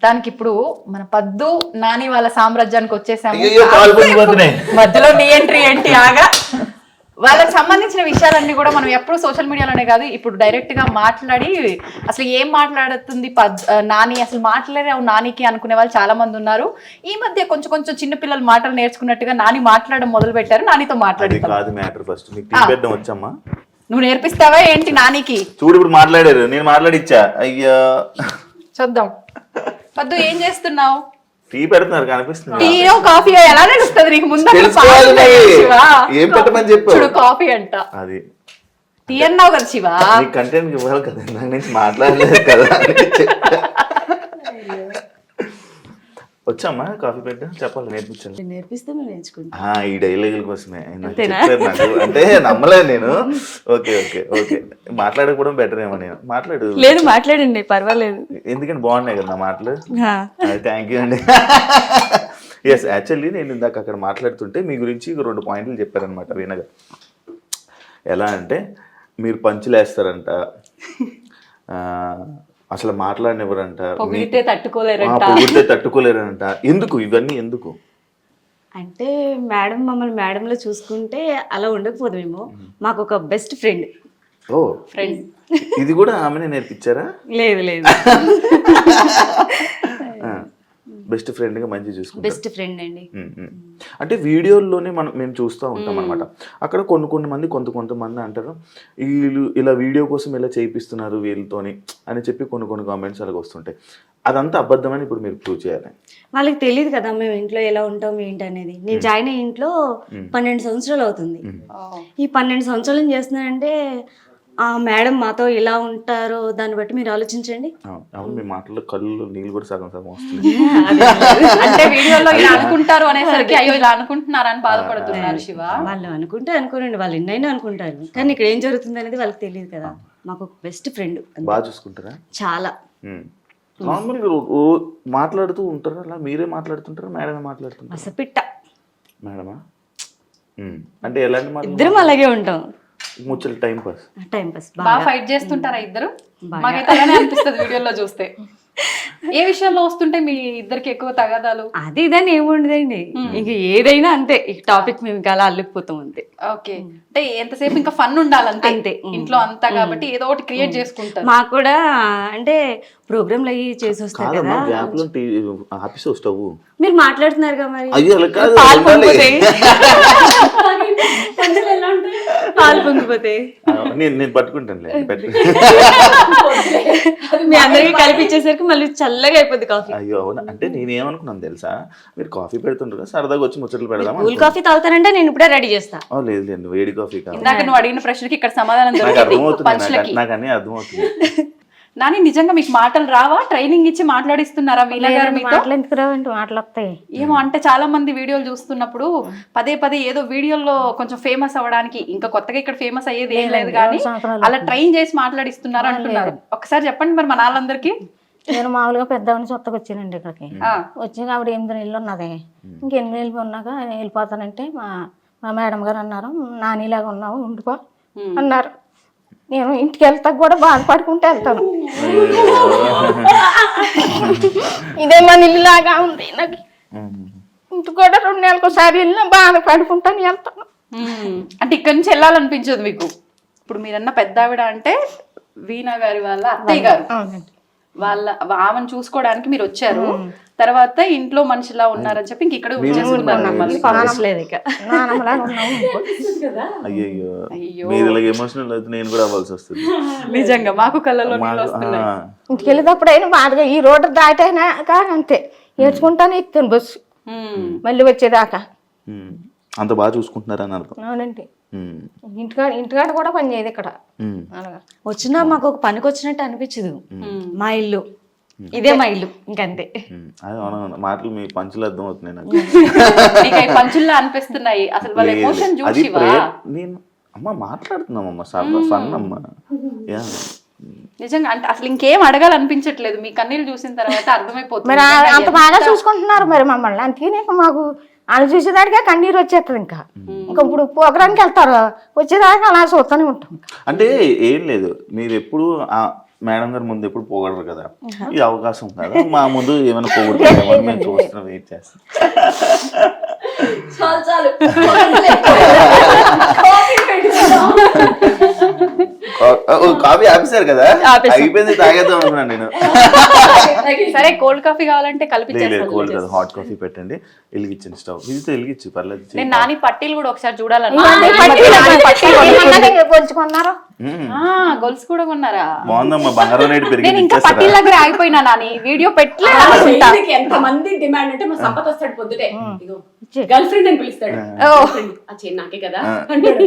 మొత్తానికి ఇప్పుడు మన పద్దు నాని వాళ్ళ సామ్రాజ్యానికి వచ్చేసాము. మధ్యలో నీ ఎంట్రీ ఏంటి ఆగా. వాళ్ళకి సంబంధించిన విషయాలన్నీ కూడా మనం ఎప్పుడు సోషల్ మీడియాలోనే కాదు ఇప్పుడు డైరెక్ట్ గా మాట్లాడి అసలు ఏం మాట్లాడుతుంది నాని, అసలు మాట్లాడావు నానికి అనుకునే వాళ్ళు చాలా మంది ఉన్నారు. ఈ మధ్య కొంచెం కొంచెం చిన్న పిల్లలు మాటలు నేర్చుకున్నట్టుగా నాని మాట్లాడడం మొదలు పెట్టారు. నానితో నువ్వు నేర్పిస్తావా ఏంటి నానికి? చూడు ఇప్పుడు మాట్లాడారు, నేను మాట్లాడిచ్చా. అయ్యా చూద్దాం. పద్దు ఏం చేస్తున్నావు? టీ పెడుతున్నారు కనిపిస్తుంది. టీ కాఫీ ఎలా నడుస్తుంది నీకు? ముందు ఏం పెట్టమని చెప్పు. కాఫీ అంట, అది టీ అన్నావు కదా శివ. కంటెంట్ ఇవ్వాలి కదా, నాకు నుంచి మాట్లాడలేదు కదా. వచ్చామ్మా కాఫీ పెట్ట చెప్పాలి, నేర్పించాలి. నేర్పిస్తే నేర్చుకుంటా. ఈ డైలాగుల కోసమే చెప్పారు నాకు, అంటే నమ్మలేదు నేను. ఓకే ఓకే ఓకే, మాట్లాడకపోవడం బెటర్ ఏమో. నేను మాట్లాడు. లేదు మాట్లాడండి, పర్వాలేదు. ఎందుకంటే బాగున్నాయి కదా నా మాటలు. థ్యాంక్ యూ అండి. ఎస్, యాక్చువల్లీ నేను ఇందాక అక్కడ మాట్లాడుతుంటే మీ గురించి 2 పాయింట్లు చెప్పారనమాట వీణగా. ఎలా అంటే మీరు పంచులు వేస్తారంట, అసలు మాట్లాడినెవరంట, పొగిడితే తట్టుకోలేరంట. ఎందుకు ఇవన్నీ ఎందుకు అంటే మేడం మమ్మల్ని మేడంలో చూసుకుంటే అలా ఉండకపోదేమో. మాకు ఒక బెస్ట్ ఫ్రెండ్. ఓ ఫ్రెండ్, ఇది కూడా ఆమెనే నేర్పించారా? లేదు లేదు, బెస్ట్ ఫ్రెండ్ గా మంచి చూసుకుంటారు. బెస్ట్ ఫ్రెండ్ అండి. అంటే వీడియోల్లోనే మేము చూస్తూ ఉంటాం అనమాట. అక్కడ కొంతమంది కొంతమంది అంటారు వీళ్ళు ఇలా వీడియో కోసం ఇలా చేయిస్తున్నారు వీళ్ళతోని అని చెప్పి కొన్ని కామెంట్స్ అలాగ వస్తుంటాయి. అదంతా అబద్ధమని ఇప్పుడు మీరు ప్రూవ్ చేయాలి. వాళ్ళకి తెలియదు కదా మేము ఇంట్లో ఎలా ఉంటాం ఏంటి అనేది. నేను జాయిన్ అయ్యే ఇంట్లో 12 సంవత్సరాలు అవుతుంది. ఈ 12 సంవత్సరాలు ఏం చేస్తున్నానంటే ఆ మేడం మాతో ఇలా ఉంటారో దాన్ని బట్టి మీరు ఆలోచించండి. అవును, మీ మాటల్లో కళ్ళు నీళ్ళు కూడా సగం వస్తుంది. అంటే వీడియోలో ఇలా అనుకుంటారు అనేసరికి అయ్యో ఇలా అనుకుంటున్నారని బాధపడుతున్నారు శివ. వాళ్ళు అనుకోరండి, వాళ్ళు ఎన్నైనా అనుకుంటారు, కానీ ఇక్కడ ఏం జరుగుతుంది అనేది వాళ్ళకి తెలియదు కదా. మాకు బెస్ట్ ఫ్రెండ్. బాగా చూసుకుంటారా? చాలా. నార్మల్గా మాట్లాడుతూ ఉంటారా? అలా మీరే మాట్లాడుతుంటారా, మేడమే మాట్లాడుతుంటారా? అసపిట్ట మేడమా? అంటే ఎలాంటి మాట? ఇద్దరం అలాగే ఉంటాం. ముచ్చలు టైం పాస్. బాగా ఫైట్ చేస్తుంటారా ఇద్దరు? మాకైతే అలానే అనిపిస్తుంది వీడియోలో చూస్తే. ఏ విషయంలో వస్తుంటే మీ ఇద్దరికి ఎక్కువ తగాదాలు? అది ఇదని ఏముండదండి, ఇంక ఏదైనా అంతే. ఈ టాపిక్ మేము ఇంకా అలా అల్లుకుపోతాం అంతే. ఓకే, అంటే ఎంతసేపు ఇంకా ఫన్ ఉండాలంతే అంతే ఇంట్లో అంతా, కాబట్టి ఏదో ఒకటి క్రియేట్ చేసుకుంటారు. మాకు కూడా అంటే ప్రోగ్రాంలు అయ్యి చేసి వస్తారు కదా. మీరు మాట్లాడుతున్నారు కదా, మరి పాలు పొంగిపోతాయి. నేను పట్టుకుంటాను. మీ అందరికి కలిపిచ్చేసరికి మళ్ళీ చల్లగా అయిపోద్ది కాఫీ. అయ్యో అవునా? అంటే నేనేమనుకున్నాను తెలుసా, మీరు కాఫీ పెడుతుంటారు సరదాగా వచ్చి ముచ్చట్లు పెడదాం. కూల్ కాఫీ తాగుతానంటే నేను ఇప్పుడే రెడీ చేస్తా. లేదు లేదు, వేడి కాఫీ కాదు. ఇందాక నువ్వు అడిగిన ప్రశ్నకి ఇక్కడ సమాధానం అర్థమవుతుంది, నాకు అన్నీ అర్థమవుతుంది. నాని నిజంగా మీకు మాటలు రావా? ట్రైనింగ్ ఇచ్చి మాట్లాడిస్తున్నారా వీళ్ళ గారు మీతో? మాటలు వస్తాయి ఏమో. అంటే చాలా మంది వీడియోలు చూస్తున్నప్పుడు పదే ఏదో వీడియోలో కొంచెం ఫేమస్ అవ్వడానికి, ఇంకా కొత్తగా ఇక్కడ ఫేమస్ అయ్యేది ఏం లేదు కానీ అలా ట్రైన్ చేసి మాట్లాడిస్తున్నారు అంటున్నారు. ఒకసారి చెప్పండి మరి మన వాళ్ళందరికీ. నేను మామూలుగా పెద్దవాడిని కొత్తగా వచ్చానండి ఇక్కడికి. వచ్చి ఆవిడ 8 నెలలు ఉన్నది. ఇంక 8 నెలలు ఉన్నాక వెళ్ళిపోతానంటే మా మేడం గారు అన్నారు, నానిలాగా ఉన్నావు ఉండిపో అన్నారు. నేను ఇంటికి వెళ్తా కూడా బాధపడుకుంటూ వెళ్తాను. ఇదే మన ఇల్లులాగా ఉంది నాకు. ఇంటికి కూడా 2 నెలలకు ఒకసారి వెళ్ళినా బాధపడుకుంటాను వెళ్తాను. అంటే ఇక్కడి నుంచి వెళ్ళాలనిపించదు మీకు? ఇప్పుడు మీరన్న పెద్ద ఆవిడ అంటే వీణా గారి వాళ్ళ అత్తయ్య గారు, ఆమెను చూసుకోవడానికి మీరు వచ్చారు. తర్వాత ఇంట్లో మనిషిలా ఉన్నారని చెప్పి ఇంక ఇక్కడ నిజంగా మాకు కళ్ళలో ఇంటికి వెళ్ళేటప్పుడు అయినా బాధగా ఈ రోడ్డు దాటైనా కానీ అంతే ఏడ్చుకుంటానే ఎక్కాను బస్సు మళ్ళీ వచ్చేదాకా. అంత బాగా చూసుకుంటున్నారా అని అర్థం. అవునండి, ఇంటికాడ కూడా పని చేయదు ఇక్కడ. వచ్చినా మాకు ఒక పనికి వచ్చినట్టు అనిపించదు. మా ఇల్లు ఇదే మా ఇల్లు, ఇంకంతే. మాటలు మీ పంచులు అర్థం అవుతున్నాయి నాకు. పంచుల్లా అనిపిస్తున్నాయి అసలు వాళ్ళ ఎమోషన్ చూసి. నేను అమ్మ మాట్లాడుతున్నామమ్మా, ఫన్ అమ్మా. నిజంగా అంటే అసలు ఇంకేం అడగాలనిపించట్లేదు. మీ కన్నీళ్ళు చూసిన తర్వాత అర్థమైపోతుంది. మరి అంత బాగా చూసుకుంటున్నారు మరి మమ్మల్ని. అందుకనే మాకు వాళ్ళు చూసేదానికే కన్నీరు వచ్చేస్తుంది. ఇంకా ఇప్పుడు ప్రోగ్రామ్కి వెళ్తారు, వచ్చేదాకా అలా చూస్తూనే ఉంటాం. అంటే ఏం లేదు, మీరు ఎప్పుడు మేడం గారు ముందు ఎప్పుడు పోగొడరు కదా, ఈ అవకాశం కదా మా ముందు ఏమైనా పోగొట్టుకుంటామో మేము చూస్తున్నాం, వెయిట్ చేస్తాం. చాలు కాఫీ ఆపేశారు కదా, అయిపోయింది తాగేద్దాం అనుకున్నాను నేను. సరే కోల్డ్ కాఫీ కావాలంటే కలిపి లేదు కోల్డ్ కదా, హాట్ కాఫీ పెట్టండి, వెలిగించండి స్టవ్, ఇది వెలిగించి పర్లేదు. నేను నాని పట్టీలు కూడా ఒకసారి చూడాలని పోల్చుకున్నారు. గొలుసు కూడా కొన్నారా? బాగుందమ్మా, బంగారం రేటు నేను పెరిగింది. ఇంకా పట్టీల దగ్గర ఆగిపోయినా నాని, వీడియో పెట్టలేదు. ఎంత మంది డిమాండ్ అంటే మా సంపత్ వస్తాడు పొద్దుటే, గర్ల్ ఫ్రెండ్ అని పిలుస్తాడు, ఆ చైన్ నాకే కదా అంటాడు.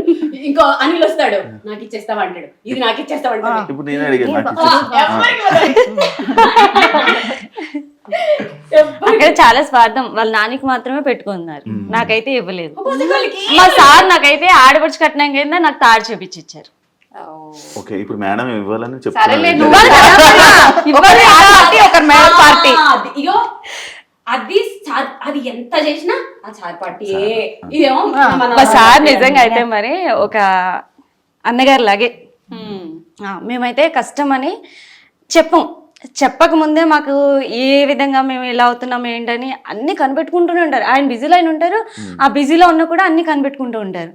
ఇంకో అనిల్ వస్తాడు, నాకు ఇచ్చేస్తావా అంటాడు, ఇది నాకు ఇచ్చేస్తావా అంటాడు. ఇప్పుడు నేనే అడిగాను నాకు అక్కడ చాలా స్వార్థం, వాళ్ళ నానికి మాత్రమే పెట్టుకున్నారు, నాకైతే ఇవ్వలేదు. మా సార్ నాకైతే ఆడపడుచు కట్నం కింద నాకు తాడు చేపించి ఇచ్చారు. ఓకే, ఇప్పుడు మేడం ఇవ్వాలని సరేలే చెప్తాను. నువ్వు ఒకరు మేడం పార్టీ. ఇగో అది అది ఎంత చేసినా ఆ చార్ పార్టీ. ఇదేమో మా సార్ నిజంగా అయితే మరి ఒక అన్నగారు లాగే. మేమైతే కష్టం అని చెప్పక ముందే మాకు ఏ విధంగా మేము ఎలా అవుతున్నాం ఏంటని అన్ని కనిపెట్టుకుంటూనే ఉంటారు. ఆయన బిజీలో ఆయన ఉంటారు, ఆ బిజీలో ఉన్నా కూడా అన్ని కనిపెట్టుకుంటూ ఉంటారు.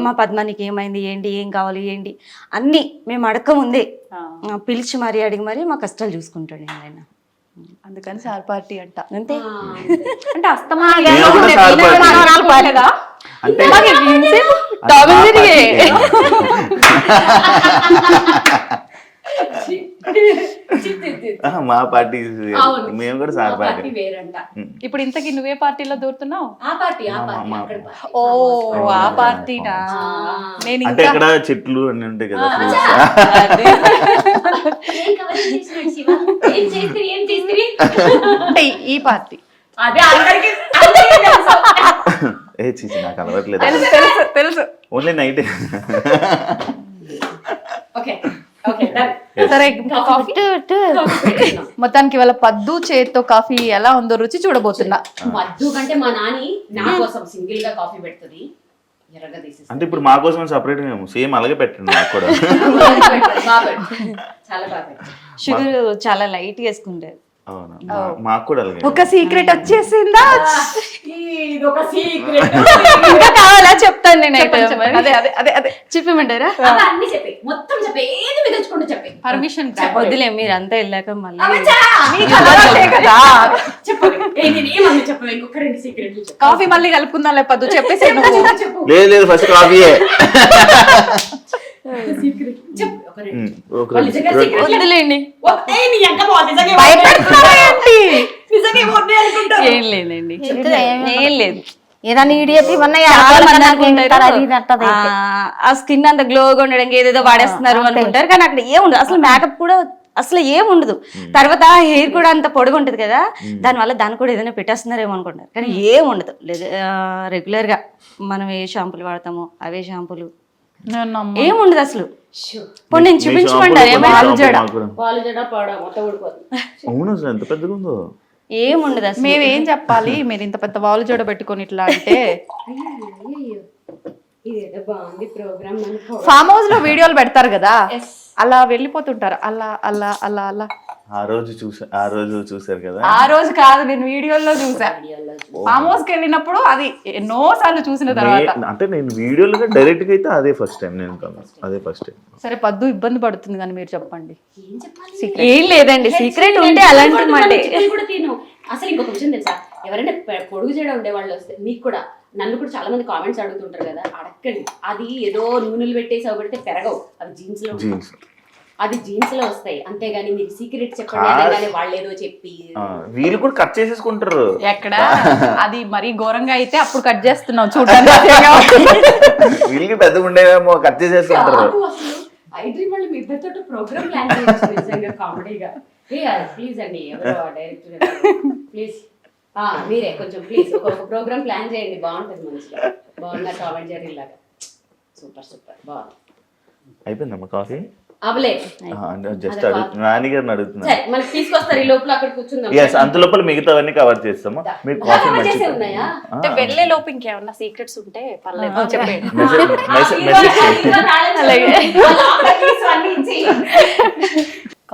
మా పద్మానికి ఏమైంది, ఏంటి, ఏం కావాలి, ఏంటి అన్ని మేము అడక్క ముందే పిలిచి మరీ అడిగి మరీ మా కష్టాలు చూసుకుంటాడు ఆయన. అందుకని సార్ పార్టీ అంట. అంతే. అంటే అస్తమా నేను కూడా సార్ పార్టీ. అంటే మా పార్టీ మేము కూడా సార్ పార్టీ వేరంట. ఇప్పుడు ఇంతకీ నువ్వే పార్టీలో దూరుతున్నావు? ఆ పార్టీ అక్కడ పార్టీ. ఓ ఆ పార్టీనా? నేను అంటే ఇంకా ఇక్కడ చెట్లు అన్ని ఉంటాయి కదా, ఏం కవర్ చేసినాడు శివ? ఏం చేస్త్రీ, ఏం చేస్త్రీ? అంటే ఈ పార్టీ అదే అందరికి తెలుసు. ఏ చీచి నాకు అలవట్లేదు, తెలుసు తెలుసు. Only night. Okay okay done. సరే మొత్తానికి వాళ్ళ పద్దు చేత్తో కాఫీ ఎలా ఉందో రుచి చూడబోతున్నా. మద్దు కంటే మా నాని నా కోసం సింగిల్ గా కాఫీ పెడుతుంది, ఎర్రగా తీసేసి. అంటే ఇప్పుడు మా కోసం సపరేట్ మేము సేమ్ అలాగే పెట్టండి నాకు కూడా. చాలా బాగా పెట్టాడు. షుగర్ చాలా లైట్ వేసుకుంటారు. అవునా, మాకు కూడా అలాగే. ఒక సీక్రెట్ వచ్చేసిందా? ఇది ఒక సీక్రెట్. ఇంకా కావాలా చెప్తాను నేనైతే. అదే అదే అదే అదే చెప్పమంటారా? అన్ని చెప్పి మొత్తం చెప్పి ఏది మిగల్చుకుంటూ చెప్పి పర్మిషన్ వద్దులే, మీరు అంతా వెళ్ళాక మళ్ళీ కదా. చెప్పండి ఏమన్నా చెప్పు, ఇంకొక రెండు సీక్రెట్లు చెప్పు. కాఫీ మళ్ళీ కలుపుకుందా లేపద్దు చెప్పేసి చెప్పు లేదు లేదు, ఫస్ట్ కాఫీయే. సీక్రెట్ చెప్పు, ఒక రెండు. ఒక వాళ్ళు నిజంగా secret లే. వద్దులేండి. నీ అంక బాగుంది, నిజంగా భయపెడుతున్నావా ఏంటి? నిజంగా ఏమొద్దు అనుకుంటారు. ఏం లేదండి, ఏం లేదు. ఏదైనా ఈడియట్ ఇవన్నీ ఆ స్కిన్ అంత గ్లోగా ఉండడానికి ఏదేదో వాడేస్తున్నారు అనుకుంటారు, కానీ అక్కడ ఏముండదు అసలు. మేకప్ కూడా అసలు ఏం ఉండదు. తర్వాత హెయిర్ కూడా అంత పొడుగు ఉంటది కదా, దానివల్ల దాన్ని కూడా ఏదైనా పెట్టేస్తున్నారేమో అనుకుంటారు, కానీ ఏం ఉండదు. రెగ్యులర్ గా మనం ఏ షాంపూలు వాడతామో అవే షాంపూలు, ఏం ఉండదు అసలు. ఇప్పుడు నేను చూపించమంటారు వాళ్ళు జడ పాడా మొత్తం ఊడిపోతుంది. అవును, అసలు ఎంత పెద్దగా ఉందో. ఏం ఉండదు అసలు. మేమేం చెప్పాలి, మీరు ఇంత పెద్ద వాలు జోడ పెట్టుకొని ఇట్లా అంటే. ఇదేదో బాగుంది ప్రోగ్రామ్. ఫామ్ హౌస్ లో వీడియోలు పెడతారు కదా, అలా వెళ్ళిపోతుంటారు, అలా అలా అలా అలా. ఆ రోజు చూసారు కదా. ఆ రోజు కాదు, నేను వీడియోలో చూసా. ఫామ్ హౌస్ కి వెళ్ళినప్పుడు అది ఎన్నో సార్లు చూసిన తర్వాత. అంటే నేను వీడియోలో డైరెక్ట్ గా అయితే అదే ఫస్ట్ టైం నేను అదే ఫస్ట్ టైం. సరే పద్దు ఇబ్బంది పడుతుంది కానీ మీరు చెప్పండి. ఏం లేదండి, సీక్రెట్ ఉంటే అలాంటి మాట కూడా తిను. అసలు ఇంకొక విషయం తెలుసా, ఎవరైనా పొడుగు చేయడం ఉండే వాళ్ళు వస్తే మీకు కూడా, నన్ను కూడా చాలా మంది కామెంట్స్ అడుగుతుంటారు కదా, అడగండి. అది ఏదో నూనెలు పెట్టేసి అవి పెడితే పెరగవు, అవి జీన్స్ లో అది జీన్స్ లో వస్తాయి, అంతేగాని మీరు సీక్రెట్ చెప్పండి వాళ్ళు ఏదో చెప్పి. వీళ్ళు కూడా కట్ చేసేసుకుంటారు. ఎక్కడ అది మరీ ఘోరంగా అయితే అప్పుడు కట్ చేస్తున్నాం చూడండి. వీళ్ళకి పెద్దగా ఉండేమో కట్ చేసేసుకుంటారు. అసలు ఐ డ్రీమ్ వాళ్ళు మీ ఇద్దరితో ప్రోగ్రామ్ ప్లాన్ చేయొచ్చు నిజంగా కామెడీగా. ప్లీజ్ అండి, ఎవరో డైరెక్టర్ ప్లీజ్ మీరే కొంచెం ప్లీజ్ ఒక ప్రోగ్రామ్ ప్లాన్ చేయండి, బాగుంటుంది మంచిగా. బాగున్నా కామెంట్ జరీ లాగా. సూపర్ సూపర్ బాగుంది. అయిపోయిందమ్మా కాఫీ? అవలే జస్ట్ నాని గారిని అడుగుతున్నా. మనకి తీసుకొస్తారు ఈ లోపల, అక్కడ కూర్చుందాం. ఎస్, అంత లోపల మిగతావన్నీ కవర్ చేస్తాము. మీరు కాఫీ ఉన్నాయా అంటే వెళ్ళే లోపు ఇంకేమన్నా సీక్రెట్స్ ఉంటే పర్లేదు చెప్పండి.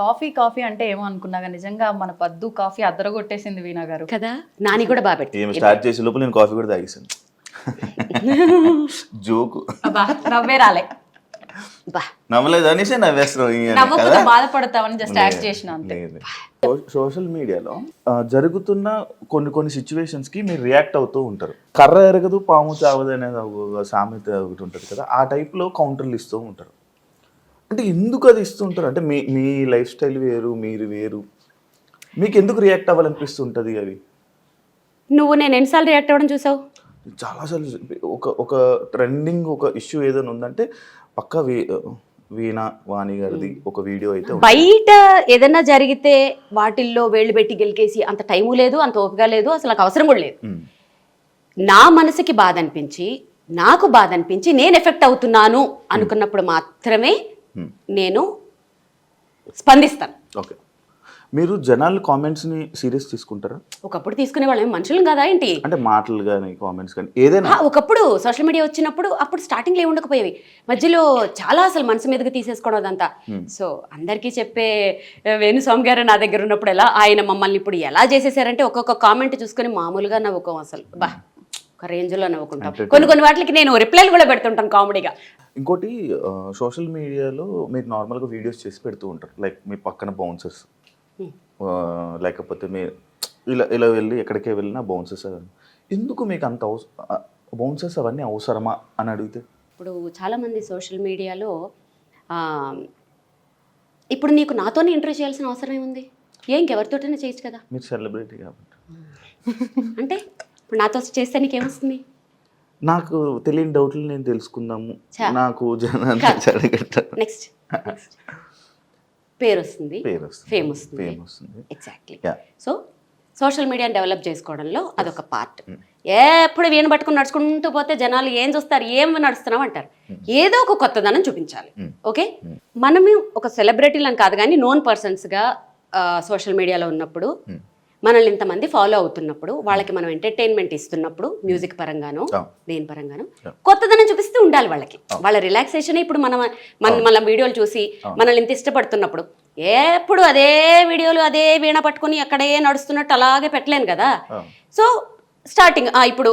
కాఫీ కాఫీ అంటే ఏమో అనుకున్నాగా నిజంగా మన పద్దు కాఫీ అద్దరగొట్టేసింది వీణా గారు. కదా నాని కూడా బాగా ఏం పెట్టి స్టార్ట్ చేసే లోపల నేను కాఫీ కూడా తాగేసాను. జోకు అబ్బా, నవ్వే రాలే. బా నమ్మలేదు అనేసి నవ్వేస్తున్నావు ఈయన నవ్వకపోతే కదా. బాధపడతావని జస్ట్ యాక్ట్ చేసిన అంతే. సోషల్ మీడియాలో జరుగుతున్న కొన్ని సిచ్యువేషన్స్ కి మీరు రియాక్ట్ అవుతూ ఉంటారు. కర్ర ఎరగదు పాము చావదు అనేది ఒక సామెత ఒకటి ఉంటుంది కదా, ఆ టైప్ లో కౌంటర్లు ఇస్తూ ఉంటారు. అంటే ఎందుకు అది ఇస్తూ ఉంటారు? అంటే మీ లైఫ్ స్టైల్ వేరు, మీరు వేరు, మీకు ఎందుకు రియాక్ట్ అవ్వాలనిపిస్తుంటది అవి? నువ్వు నేను ఎన్నిసార్లు రియాక్ట్ అవ్వడం చూసావు? చాలాసార్లు ఒక ట్రెండింగ్ ఒక ఇష్యూ ఏదైనా ఉందంటే పక్క వీణా వాణి గారిది ఒక వీడియో అయితే ఉంటుంది. బయట ఏదైనా జరిగితే వాటిల్లో వేళ్ళు పెట్టి గెలికేసి అంత టైము లేదు, అంత ఓపిక లేదు, అసలు నాకు అవసరం కూడా లేదు. నా మనసుకి బాధ అనిపించి, నాకు బాధ అనిపించి, నేను ఎఫెక్ట్ అవుతున్నాను అనుకున్నప్పుడు మాత్రమే నేను స్పందిస్తాను. ఓకే, మీరు జనాలు కామెంట్స్ ని సీరియస్ తీసుకుంటారా? ఒకప్పుడు తీసుకునే వాళ్ళం మనుషులం కదా ఏంటి, అంటే మాటలు కానీ కామెంట్స్ కానీ ఏదైనా? ఒకప్పుడు సోషల్ మీడియా వచ్చినప్పుడు అప్పుడు స్టార్టింగ్ లో ఉండకపోయేవి, మధ్యలో చాలా అసలు మనసు మీదకి తీసేసుకోవడం అదంతా. సో అందరికీ చెప్పే వేణుస్వామి గారు నా దగ్గర ఉన్నప్పుడు ఎలా ఆయన మమ్మల్ని ఇప్పుడు ఎలా చేసేసారంటే ఒక్కొక్క కామెంట్ చూసుకొని మామూలుగా నవ్వుకోం, అసలు బా ఒక రేంజ్లో నవ్వుకుంటాం. కొన్ని వాటికి నేను రిప్లైలు కూడా పెడుతుంటాను కామెడీగా. ఇంకోటి సోషల్ మీడియాలో మీరు నార్మల్గా వీడియోస్ చేసి పెడుతూ ఉంటారు, లైక్ మీ పక్కన బౌన్సర్స్ లేకపోతే మీ ఇలా వెళ్ళి ఎక్కడికే వెళ్ళినా బౌన్సర్స్ అవన్నీ ఎందుకు మీకు అంత బౌన్సర్స్ అవన్నీ అవసరమా అని అడిగితే? ఇప్పుడు చాలామంది సోషల్ మీడియాలో ఇప్పుడు నీకు నాతోనే ఇంటర్వ్యూ చేయాల్సిన అవసరం ఏముంది? ఇంకెవరితోటైనా చేయొచ్చు కదా. మీరు సెలబ్రిటీ కాబట్టి. అంటే ఇప్పుడు నాతో చేస్తే నీకేమొస్తుంది? నాకు తెలియని డౌట్లు నేను తెలుసుకుందాము, నాకు నెక్స్ట్ పేరు వస్తుంది, ఫేమ్ వస్తుంది. ఎగ్జాక్ట్లీ. సో సోషల్ మీడియాని డెవలప్ చేసుకోవడంలో అదొక పార్ట్. ఎప్పుడు వీణ పట్టుకుని నడుచుకుంటూ పోతే జనాలు ఏం చూస్తారు, ఏం నడుస్తున్నాం అంటారు. ఏదో ఒక కొత్తదనం చూపించాలి. ఓకే, మనము ఒక సెలబ్రిటీలను కాదు కానీ నోన్ పర్సన్స్గా సోషల్ మీడియాలో ఉన్నప్పుడు, మనల్ని ఇంతమంది ఫాలో అవుతున్నప్పుడు, వాళ్ళకి మనం ఎంటర్టైన్మెంట్ ఇస్తున్నప్పుడు, మ్యూజిక్ పరంగాను దేని పరంగాను కొత్తదనం చూపిస్తూ ఉండాలి వాళ్ళకి. వాళ్ళ రిలాక్సేషన్ ఇప్పుడు మన వీడియోలు చూసి మనల్ని ఇంత ఇష్టపడుతున్నప్పుడు ఎప్పుడు అదే వీడియోలు అదే వీణ పట్టుకుని అక్కడే నడుస్తున్నట్టు అలాగే పెట్టలేను కదా. సో స్టార్టింగ్ ఇప్పుడు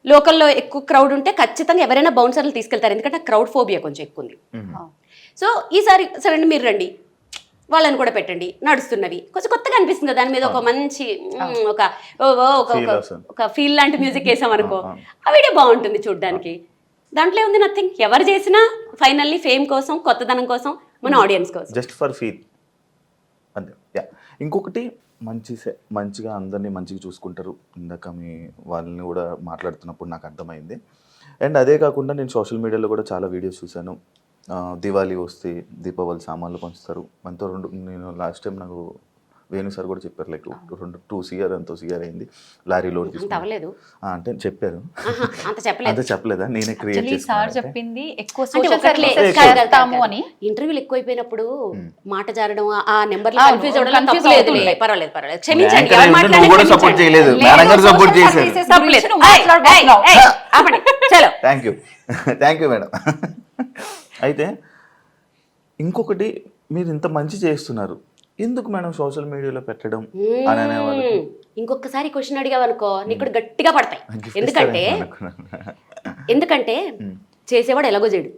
లోకల్లో ఎక్కువ క్రౌడ్ ఉంటే ఖచ్చితంగా ఎవరైనా బౌన్సర్లు తీసుకెళ్తారు, ఎందుకంటే క్రౌడ్ ఫోబియా కొంచెం ఎక్కువ ఉంది. సో ఈసారి సరే మీరు రండి, వాళ్ళని కూడా పెట్టండి, నడుస్తున్నవి కొంచెం కొత్తగా అనిపిస్తుంది కదా, దాని మీద ఒక మంచి ఒక ఫీల్ లాంటి మ్యూజిక్ వేసాం అనుకో, ఆ వీడియో బాగుంటుంది చూడడానికి. దాంట్లో ఉంది నథింగ్. ఎవరు చేసినా ఫైనల్లీ ఫేమ్ కోసం, కొత్తదనం కోసం, మన ఆడియన్స్ కోసం, జస్ట్ ఫర్ ఫీల్ అంతే. ఇంకొకటి మంచిగా అందరినీ మంచిగా చూసుకుంటారు. ఇందాక మీ వాళ్ళని కూడా మాట్లాడుతున్నప్పుడు నాకు అర్థమైంది. అండ్ అదే కాకుండా నేను సోషల్ మీడియాలో కూడా చాలా వీడియోస్ చూశాను. దివాళీ వస్తే దీపావళి సామాన్లు పంచుతారు మనతో. నేను లాస్ట్ టైం నాకు వేణు సార్ కూడా చెప్పారు, లైక్ 2 CR ఎంతో CR అయింది లారీ లోడ్ అవ్వలేదు అంటే చెప్పారు. అంత చెప్పలేదా? నేనే క్రియేట్ సార్ చెప్పింది ఎక్కువ ఇంటర్వ్యూలు ఎక్కువైపోయినప్పుడు మాట జారడం, ఆ నెంబర్ కన్ఫ్యూజ్ అవ్వడం తప్పులేదు. పర్వాలేదు క్షమించండి. సపోర్ట్ చేయలేదు, మేనేజర్ సపోర్ట్ చేశారు. Thank you madam. అయితే ఇంకొకటి, మీరు ఇంత మంచి చేస్తున్నారు, ఎందుకు మేడం సోషల్ మీడియాలో పెట్టడం అని అనేవాళ్ళు. ఇంకొకసారి క్వశ్చన్ అడిగావనుకో నీకు కూడా గట్టిగా పడతాయి. ఎందుకంటే చేసేవాడు ఎలాగో చేయడు,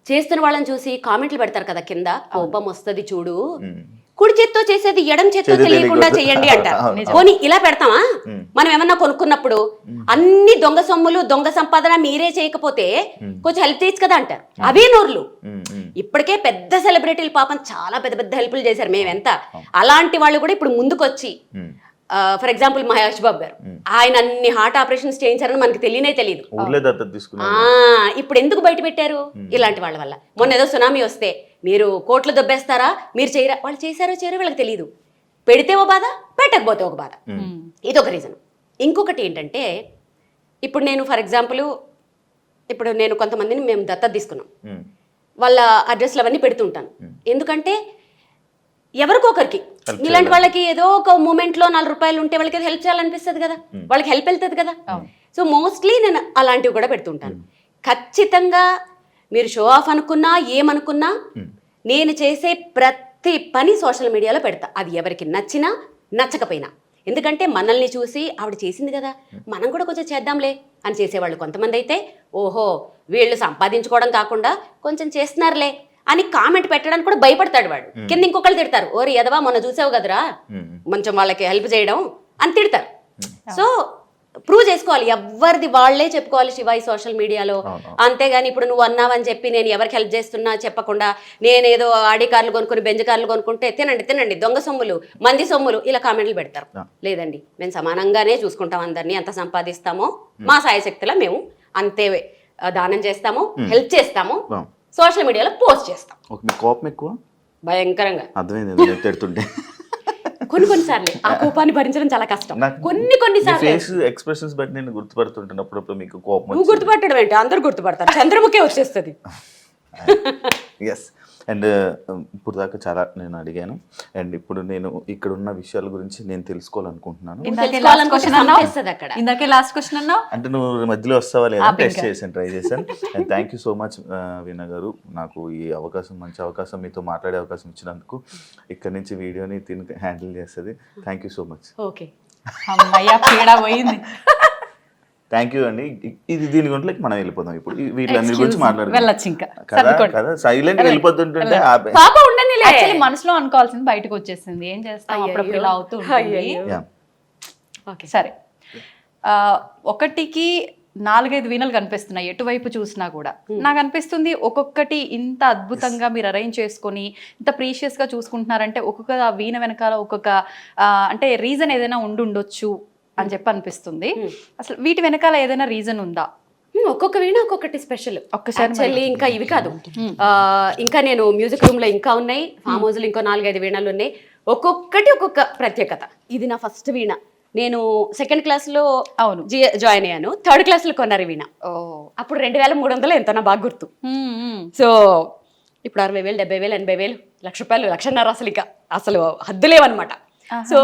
చేస్తున్న వాళ్ళని చూసి కామెంట్లు పెడతారు కదా కింద, కోపం వస్తుంది చూడు, కుడి చేత్తో చేసేది ఎడం చేత్తో తెలియకుండా చెయ్యండి అంటారు. పోనీ ఇలా పెడతామా? మనం ఏమన్నా కొనుక్కున్నప్పుడు అన్ని దొంగ సొమ్ములు దొంగ సంపాదన మీరే చేయకపోతే కొంచెం హెల్ప్ చేయొచ్చు కదా అంటారు. అవే నోర్లు. ఇప్పటికే పెద్ద సెలబ్రిటీలు పాపం చాలా పెద్ద పెద్ద హెల్ప్లు చేశారు మేమెంత. అలాంటి వాళ్ళు కూడా ఇప్పుడు ముందుకొచ్చి, ఫర్ ఎగ్జాంపుల్ మహేష్ బాబు గారు, ఆయన అన్ని హార్ట్ ఆపరేషన్స్ చేయించారని మనకు తెలియదు. ఇప్పుడు ఎందుకు బయట పెట్టారు? ఇలాంటి వాళ్ళ వల్ల. మొన్న ఏదో సునామీ వస్తే మీరు కోట్లు దొబ్బేస్తారా, మీరు చేయరా, వాళ్ళు చేశారో చేయరో వాళ్ళకి తెలియదు. పెడితే ఒక బాధ, పెట్టకపోతే ఒక బాధ. ఇదొక రీజన్. ఇంకొకటి ఏంటంటే, ఇప్పుడు నేను ఫర్ ఎగ్జాంపుల్ ఇప్పుడు నేను కొంతమందిని మేము దత్తత తీసుకున్నాం, వాళ్ళ అడ్రస్లు అవన్నీ పెడుతుంటాను. ఎందుకంటే ఎవరికొకరికి ఇలాంటి వాళ్ళకి ఏదో ఒక మూమెంట్లో 4 రూపాయలు ఉంటే వాళ్ళకి హెల్ప్ చేయాలనిపిస్తుంది కదా, వాళ్ళకి హెల్ప్ వెళ్తుంది కదా. సో మోస్ట్లీ నేను అలాంటివి కూడా పెడుతుంటాను. ఖచ్చితంగా మీరు షో ఆఫ్ అనుకున్నా ఏమనుకున్నా నేను చేసే ప్రతి ప్రతి పని సోషల్ మీడియాలో పెడతా, అది ఎవరికి నచ్చినా నచ్చకపోయినా. ఎందుకంటే మనల్ని చూసి ఆవిడ చేసింది కదా, మనం కూడా కొంచెం చేద్దాంలే అని చేసేవాళ్ళు కొంతమంది అయితే, ఓహో వీళ్ళు సంపాదించుకోవడం కాకుండా కొంచెం చేస్తున్నారులే అని కామెంట్ పెట్టడానికి కూడా భయపడతాడు వాడు. కింద ఇంకొకళ్ళు తిడతారు, ఓరి ఎదవా మొన్న చూసావు కదరా కొంచెం వాళ్ళకి హెల్ప్ చేయడం అని తిడతారు. సో ప్రూవ్ చేసుకోవాలి, ఎవరిది వాళ్ళే చెప్పుకోవాలి శివ ఈ సోషల్ మీడియాలో. అంతేగాని ఇప్పుడు నువ్వు అన్నావని చెప్పి నేను ఎవరికి హెల్ప్ చేస్తున్నా చెప్పకుండా నేనేదో ఆడి కార్లు కొనుక్కుని బెంజ్ కార్లు కొనుక్కుంటే తినండి దొంగ సొమ్ములు మంది సొమ్ములు ఇలా కామెంట్లు పెడతారు. లేదండి, మేము సమానంగానే చూసుకుంటాం అందరినీ, ఎంత సంపాదిస్తామో మా సాయశక్తిలో మేము అంతే దానం చేస్తాము, హెల్ప్ చేస్తాము, సోషల్ మీడియాలో పోస్ట్ చేస్తాం. కోపం ఎక్కువ భయంకరంగా అర్థమైంది తిడుతుంటే. కొన్నిసార్లు ఆ కోపాన్ని భరించడం చాలా కష్టం. కొన్నిసార్లు ఎక్స్ప్రెషన్స్ బట్టి నేను గుర్తుపడుతుంటాను అప్పుడప్పుడు మీకు కోపం. నువ్వు గుర్తుపట్టడం ఏంటి, అందరు గుర్తుపడతారు, చంద్రముఖే వచ్చేస్తుంది. ఎస్. అండ్ ఇప్పుడు దాకా చాలా నేను అడిగాను, అండ్ ఇప్పుడు నేను ఇక్కడ ఉన్న విషయాల గురించి నేను తెలుసుకోవాలనుకుంటున్నాను. ఇందాకే లాస్ట్ క్వశ్చన్ అన్నావు అంటే నువ్వు మధ్యలో వస్తావా లేదా టెస్ట్ చేసాను, ట్రై చేశాను. And thank you so much Veena గారు, నాకు ఈ అవకాశం మంచి అవకాశం మీతో మాట్లాడే అవకాశం ఇచ్చినందుకు. ఇక్కడ నుంచి వీడియోని తిని హ్యాండిల్ చేస్తుంది. Thank you so much. Okay అమ్మయ్య పీడా పోయింది. థ్యాంక్ యూ అండి. ఇది దీని గురించి మనం వెళ్ళిపోదాం ఇప్పుడు, వీళ్ళందరి గురించి వెళ్ళొచ్చు ఇంకా కదా. సైలెంట్ వెళ్ళిపోతుంటే పాప ఉండని యాక్చువల్లీ మనసులో అనుకోవాల్సింది బయటకు వచ్చేసింది. ఏం చేస్తాం, అప్పుడప్పుడు ఇలా అవుతూ ఉంటుంది. సరే, 1కి 4-5 వీణలు కనిపిస్తున్నాయి ఎటువైపు చూసినా కూడా. నాకు అనిపిస్తుంది ఒక్కొక్కటి ఇంత అద్భుతంగా మీరు అరేంజ్ చేసుకొని ఇంత ప్రీషియస్ గా చూసుకుంటున్నారంటే ఒక్కొక్క వీణ వెనకాల ఒక్కొక్క అంటే రీజన్ ఏదైనా ఉండొచ్చు అని చెప్పి అనిపిస్తుంది. అసలు వీటి వెనకాల ఏదైనా రీజన్ ఉందా? ఒక్కొక్క వీణ ఒక్కొక్కటి స్పెషల్. ఒక్కసారి ఇంకా ఇవి కాదు, ఇంకా నేను మ్యూజిక్ రూమ్ లో ఇంకా ఉన్నాయి, ఫామ్ హౌస్ లో ఇంకో 4-5 వీణలు ఉన్నాయి. ఒక్కొక్కటి ఒక్కొక్క ప్రత్యేకత. ఇది నా ఫస్ట్ వీణ. నేను 2nd క్లాస్ లో జాయిన్ అయ్యాను, 3rd క్లాస్ లో కొన్నారు వీణ. అప్పుడు 2300 ఎంతో నా బాగా గుర్తు. సో ఇప్పుడు 60,000, 70,000, 80,000, ₹1,00,000, ₹1,50,000 అసలు హద్దులేవన్నమాట. సో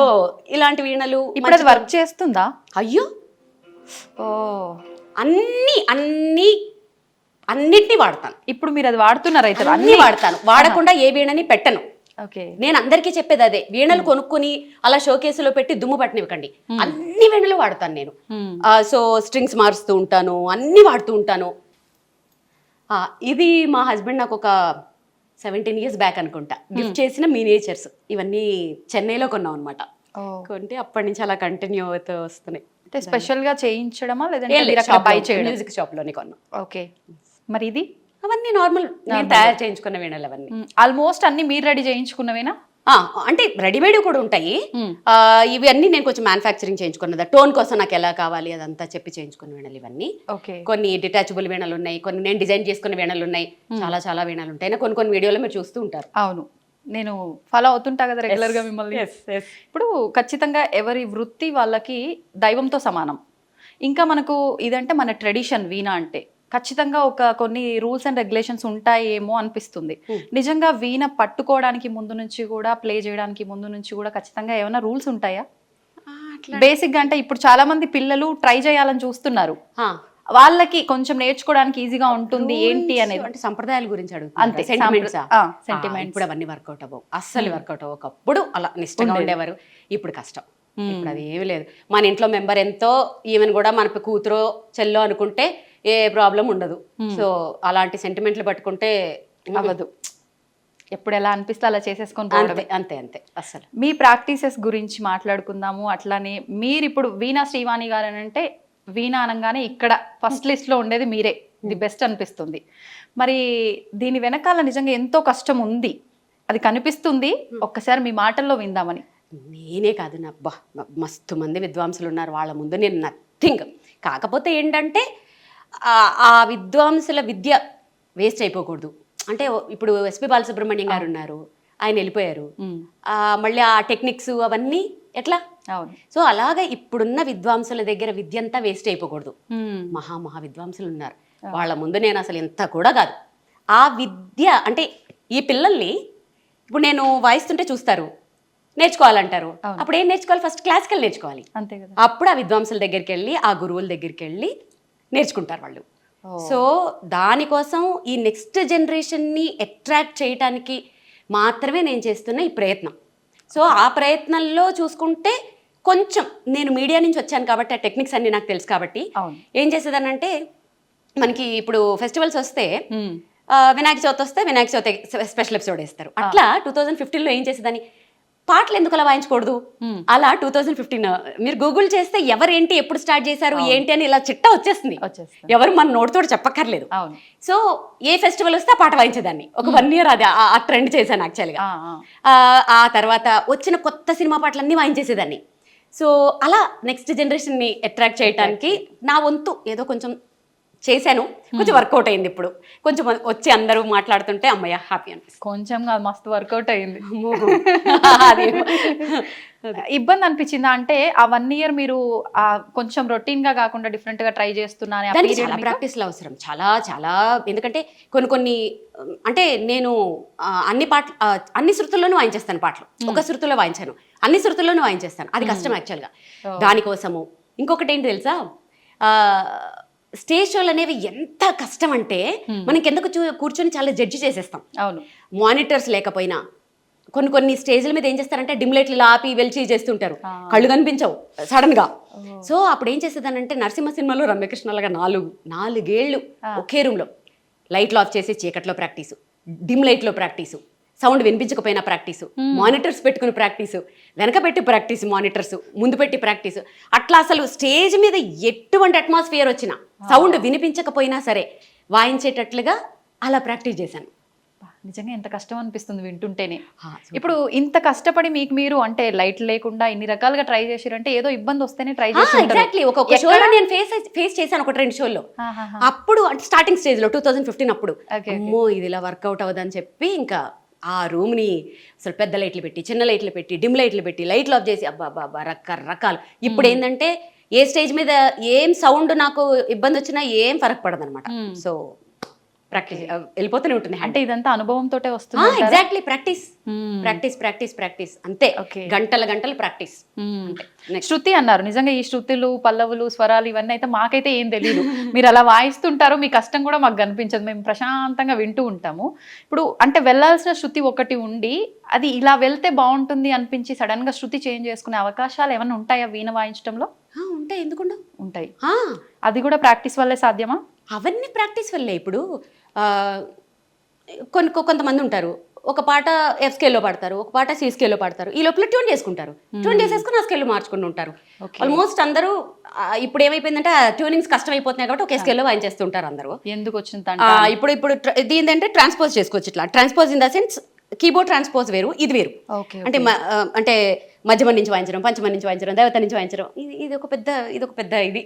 ఇలాంటి వీణలు ఇప్పుడు అది వర్క్ చేస్తుందా? అయ్యో అన్నిటినీ వాడతాను. ఇప్పుడు మీరు అది వాడుతున్నారు అయితే? అన్ని వాడతాను, వాడకుండా ఏ వీణని పెట్టను. నేను అందరికీ చెప్పేది అదే, వీణలు కొనుక్కుని అలా షోకేసులో పెట్టి దుమ్ము పట్టనివ్వకండి. అన్ని వీణలు వాడతాను నేను. సో స్ట్రింగ్స్ మారుస్తూ ఉంటాను, అన్ని వాడుతూ ఉంటాను. ఇది మా హస్బెండ్ నాకు ఒక 17 years బ్యాక్ అనుకుంటా గిఫ్ట్ చేసిన మినియేచర్స్. ఇవన్నీ చెన్నైలో కొన్నాం అనమాట. కొంటే అప్పటి నుంచి అలా కంటిన్యూ అవుతూ వస్తున్నాయి. అంటే స్పెషల్ గా చేయించడమా లేదంటే మ్యూజిక్ షాప్ లోనే కొన్నాం. ఓకే, మరి ఇది? అవన్నీ నార్మల్ నేను తయారు చేయించుకున్న వీణలు అవన్నీ. ఆల్మోస్ట్ అన్ని మీరు రెడీ చేయించుకున్నవేనా? అంటే రెడీమేడ్ కూడా ఉంటాయి. ఇవి అన్ని నేను కొంచెం మ్యానుఫ్యాక్చరింగ్ చేయించుకున్నది. టోన్ కోసం నాకు ఎలా కావాలి అదంతా చెప్పి చేయించుకున్న వీణలు ఇవన్నీ. కొన్ని డిటాచబుల్ వీణలు ఉన్నాయి, కొన్ని నేను డిజైన్ చేసుకున్న వీణలు ఉన్నాయి, చాలా వీణలు ఉంటాయి. కొన్ని వీడియోలో మీరు చూస్తూ ఉంటారు. అవును, నేను ఫాలో అవుతుంటా కదా రెగ్యులర్ గా మిమ్మల్ని. ఇప్పుడు ఖచ్చితంగా ఎవరి వృత్తి వాళ్ళకి దైవంతో సమానం. ఇంకా మనకు ఇదంటే మన ట్రెడిషన్. వీణ అంటే ఖచ్చితంగా కొన్ని రూల్స్ అండ్ రెగ్యులేషన్స్ ఉంటాయేమో అనిపిస్తుంది. నిజంగా వీణ పట్టుకోవడానికి ముందు నుంచి కూడా, ప్లే చేయడానికి ముందు నుంచి కూడా ఖచ్చితంగా ఏమైనా రూల్స్ ఉంటాయా? బేసిక్ గా అంటే ఇప్పుడు చాలా మంది పిల్లలు ట్రై చేయాలని చూస్తున్నారు, వాళ్ళకి కొంచెం నేర్చుకోవడానికి ఈజీగా ఉంటుంది ఏంటి అనేది. అంటే సంప్రదాయాల గురించి అడుగుతారు, సెంటిమెంట్స్. ఇప్పుడు అవన్నీ వర్కౌట్ అవ్వవు, అస్సలు వర్కౌట్ అవ్వవు. ఒకప్పుడు అలా నిష్టంగా ఉండేవారు, ఇప్పుడు కష్టం. ఇప్పుడు అది ఏమి లేదు. మన ఇంట్లో మెంబర్ ఎంతో, ఈవెన్ కూడా మన కూతురో చెల్లో అనుకుంటే ఏ ప్రాబ్లం ఉండదు. సో అలాంటి సెంటిమెంట్లు పట్టుకుంటే అవ్వదు. ఎప్పుడు ఎలా అనిపిస్తే అలా చేసేసుకొని అంతే అసలు. మీ ప్రాక్టీసెస్ గురించి మాట్లాడుకుందాము. అట్లానే మీరు ఇప్పుడు వీణా శ్రీవాణి గారు అని అంటే, వీణా అనగానే ఇక్కడ ఫస్ట్ లిస్ట్ లో ఉండేది మీరే, ది బెస్ట్ అనిపిస్తుంది. మరి దీని వెనకాల నిజంగా ఎంతో కష్టం ఉంది, అది కనిపిస్తుంది. ఒక్కసారి మీ మాటల్లో విందామని. నేనే కాదు, మస్తు మంది విద్వాంసులు ఉన్నారు, వాళ్ళ ముందు నేను నథింగ్. కాకపోతే ఏంటంటే ఆ విద్వాంసుల విద్య వేస్ట్ అయిపోకూడదు. అంటే ఇప్పుడు ఎస్పి బాలసుబ్రహ్మణ్యం గారు ఉన్నారు, ఆయన వెళ్ళిపోయారు. మళ్ళీ ఆ టెక్నిక్స్ అవన్నీ ఎట్లా? సో అలాగే ఇప్పుడున్న విద్వాంసుల దగ్గర విద్య అంతా వేస్ట్ అయిపోకూడదు. మహా విద్వాంసులు ఉన్నారు, వాళ్ళ ముందు నేను అసలు ఎంత కూడా కాదు. ఆ విద్య అంటే ఈ పిల్లల్ని ఇప్పుడు నేను వాయిస్తుంటే చూస్తారు, నేర్చుకోవాలంటారు. అప్పుడు ఏం నేర్చుకోవాలి? ఫస్ట్ క్లాసికల్ నేర్చుకోవాలి. అంతే కదా. అప్పుడు ఆ విద్వాంసుల దగ్గరికి వెళ్ళి, ఆ గురువుల దగ్గరికి వెళ్ళి నేర్చుకుంటారు వాళ్ళు. సో దానికోసం ఈ నెక్స్ట్ జనరేషన్ని అట్రాక్ట్ చేయడానికి మాత్రమే నేను చేస్తున్న ఈ ప్రయత్నం. సో ఆ ప్రయత్నంలో చూసుకుంటే కొంచెం నేను మీడియా నుంచి వచ్చాను కాబట్టి ఆ టెక్నిక్స్ అన్ని నాకు తెలుసు కాబట్టి ఏం చేసేదానంటే మనకి ఇప్పుడు ఫెస్టివల్స్ వస్తే వినాయక చవితి వస్తే వినాయక చవితి స్పెషల్ ఎపిసోడ్ వేస్తారు. అట్లా 2015లో ఏం చేసేదాన్ని, పాటలు ఎందుకు అలా వాయించకూడదు అలా 2015 మీరు గూగుల్ చేస్తే ఎవరేంటి ఎప్పుడు స్టార్ట్ చేశారు ఏంటి అని ఇలా చిట్టా వచ్చేస్తుంది. ఎవరు మన నోటితో చెప్పక్కర్లేదు. సో ఏ ఫెస్టివల్ వస్తే ఆ పాట వాయించేదాన్ని. ఒక 1 year అది ఆ ట్రెండ్ చేశాను యాక్చువల్గా. ఆ తర్వాత వచ్చిన కొత్త సినిమా పాటలన్నీ వాయించేసేదాన్ని. సో అలా నెక్స్ట్ జనరేషన్ని అట్రాక్ట్ చేయడానికి నా వంతు ఏదో కొంచెం చేశాను. కొంచెం వర్కౌట్ అయింది. ఇప్పుడు కొంచెం వచ్చి అందరూ మాట్లాడుతుంటే అమ్మయ్య హ్యాపీ అనిపిస్తుంది. కొంచెం కాదు, మస్తు వర్కౌట్ అయింది. ఇబ్బంది అనిపించిందా అంటే ఆ 1 year మీరు కొంచెం రొటీన్ గా కాకుండా డిఫరెంట్ గా ట్రై చేస్తున్నాను? చాలా ప్రాక్టీస్లు అవసరం, చాలా చాలా. ఎందుకంటే కొన్ని అంటే నేను అన్ని శృతుల్లోనూ వాయించేస్తాను పాటలు. ఒక శృతిలో వాయించాను, అన్ని శృతుల్లోనూ వాయించేస్తాను. అది కష్టం యాక్చువల్గా. దానికోసము ఇంకొకటి ఏంటి తెలుసా, స్టేజ్ షోలు అనేవి ఎంత కష్టం అంటే మనకి ఎందుకు కూర్చొని చాలా జడ్జి చేసేస్తాం. అవును, మానిటర్స్ లేకపోయినా కొన్ని స్టేజ్ల మీద ఏం చేస్తారంటే డిమ్ లైట్లు ఆపి వెలిచి చేస్తుంటారు, కళ్ళు కనిపించవు సడన్ గా. సో అప్పుడు ఏం చేసేదానంటే నరసింహ సినిమాలో రమ్యకృష్ణలాగా 4 ఏళ్ళు ఒకే రూమ్ లో లైట్లు ఆఫ్ చేసి చీకట్లో ప్రాక్టీసు, డిమ్ లైట్ లో ప్రాక్టీసు, సౌండ్ వినిపించకపోయినా ప్రాక్టీసు, మానిటర్స్ పెట్టుకుని ప్రాక్టీసు, వెనక పెట్టి ప్రాక్టీసు, మానిటర్స్ ముందు పెట్టి ప్రాక్టీసు. అట్లా అసలు స్టేజ్ మీద ఎటువంటి అట్మాస్ఫియర్ వచ్చినా సౌండ్ వినిపించకపోయినా సరే వాయించేటట్లుగా అలా ప్రాక్టీస్ చేశాను. నిజంగా ఎంత కష్టం అనిపిస్తుంది వింటుంటేనే. ఇప్పుడు ఇంత కష్టపడి మీకు మీరు అంటే లైట్ లేకుండా ఇన్ని రకాలుగా ట్రై చేసారంటే ఏదో ఇబ్బంది వస్తేనే ట్రై చేసి. ఎగ్జాక్ట్లీ. ఒక షోలో నేను ఫేస్ చేశాను, 1-2 షోల్లో. అప్పుడు అంటే స్టార్టింగ్ స్టేజ్ లో 2015 అప్పుడు అమ్మో ఇది ఇలా వర్కౌట్ అవ్వదని చెప్పి ఇంకా ఆ రూమ్ని అసలు పెద్ద లైట్లు పెట్టి, చిన్న లైట్లు పెట్టి, డిమ్ లైట్లు పెట్టి, లైట్లు ఆఫ్ చేసి అబ్బా రకరకాలు. ఇప్పుడు ఏంటంటే ఏ స్టేజ్ మీద ఏం సౌండ్ నాకు ఇబ్బంది వచ్చినా ఏం ఫరక్ పడదు అనమాట. సో ప్రాక్టీస్ వెళ్ళిపోతూనే ఉంటుంది. అంటే ఇదంతా అనుభవంతో వస్తుంది. Exactly. Practice practice practice practice అంతే. గంటలు ప్రాక్టీస్. శృతి అన్నారు, నిజంగా ఈ శృతులు, పల్లవులు, స్వరాలు ఇవన్నీ అయితే మాకైతే ఏం తెలియదు. మీరు అలా వాయిస్తుంటారో మీ కష్టం కూడా మాకు కనిపించదు, మేము ప్రశాంతంగా వింటూ ఉంటాము. ఇప్పుడు అంటే వెళ్ళాల్సిన శృతి ఒకటి ఉండి అది ఇలా వెళ్తే బాగుంటుంది అనిపించి సడన్ గా శృతి చేంజ్ చేసుకునే అవకాశాలు ఏమైనా ఉంటాయా వీణ వాయించడంలో? ఉంటాయి, ఎందుకుండా ఉంటాయి. అది కూడా ప్రాక్టీస్ వల్లే సాధ్యమా? అవన్నీ ప్రాక్టీస్ వల్లే. ఇప్పుడు కొంతమంది ఉంటారు, ఒక పాట ఎఫ్ స్కేల్లో పాడతారు, ఒక పాట సి స్కేల్లో పాడతారు, ఈ లోపల ట్యూన్ చేసుకుంటారు, ట్యూన్ చేసేసుకుని ఆ స్కేల్లో మార్చుకుని ఉంటారు. ఆల్మోస్ట్ అందరూ ఇప్పుడు ఏమైపోయిందంటే ట్యూనింగ్స్ కష్టం అయిపోతున్నాయి కాబట్టి ఒకే స్కేల్లో వాయించేస్తుంటారు అందరూ. ఎందుకు వచ్చింది ఇప్పుడు ఇది ఏంటంటే ట్రాన్స్పోజ్ చేసుకోవచ్చు. ఇట్లా transpose in the sense keyboard transpose వేరు, ఇది వేరు. అంటే మధ్యమ నుంచి వాయించడం, పంచమ నుంచి వాయించడం, దేవత నుంచి వాయించడం, ఇది ఒక పెద్ద ఇది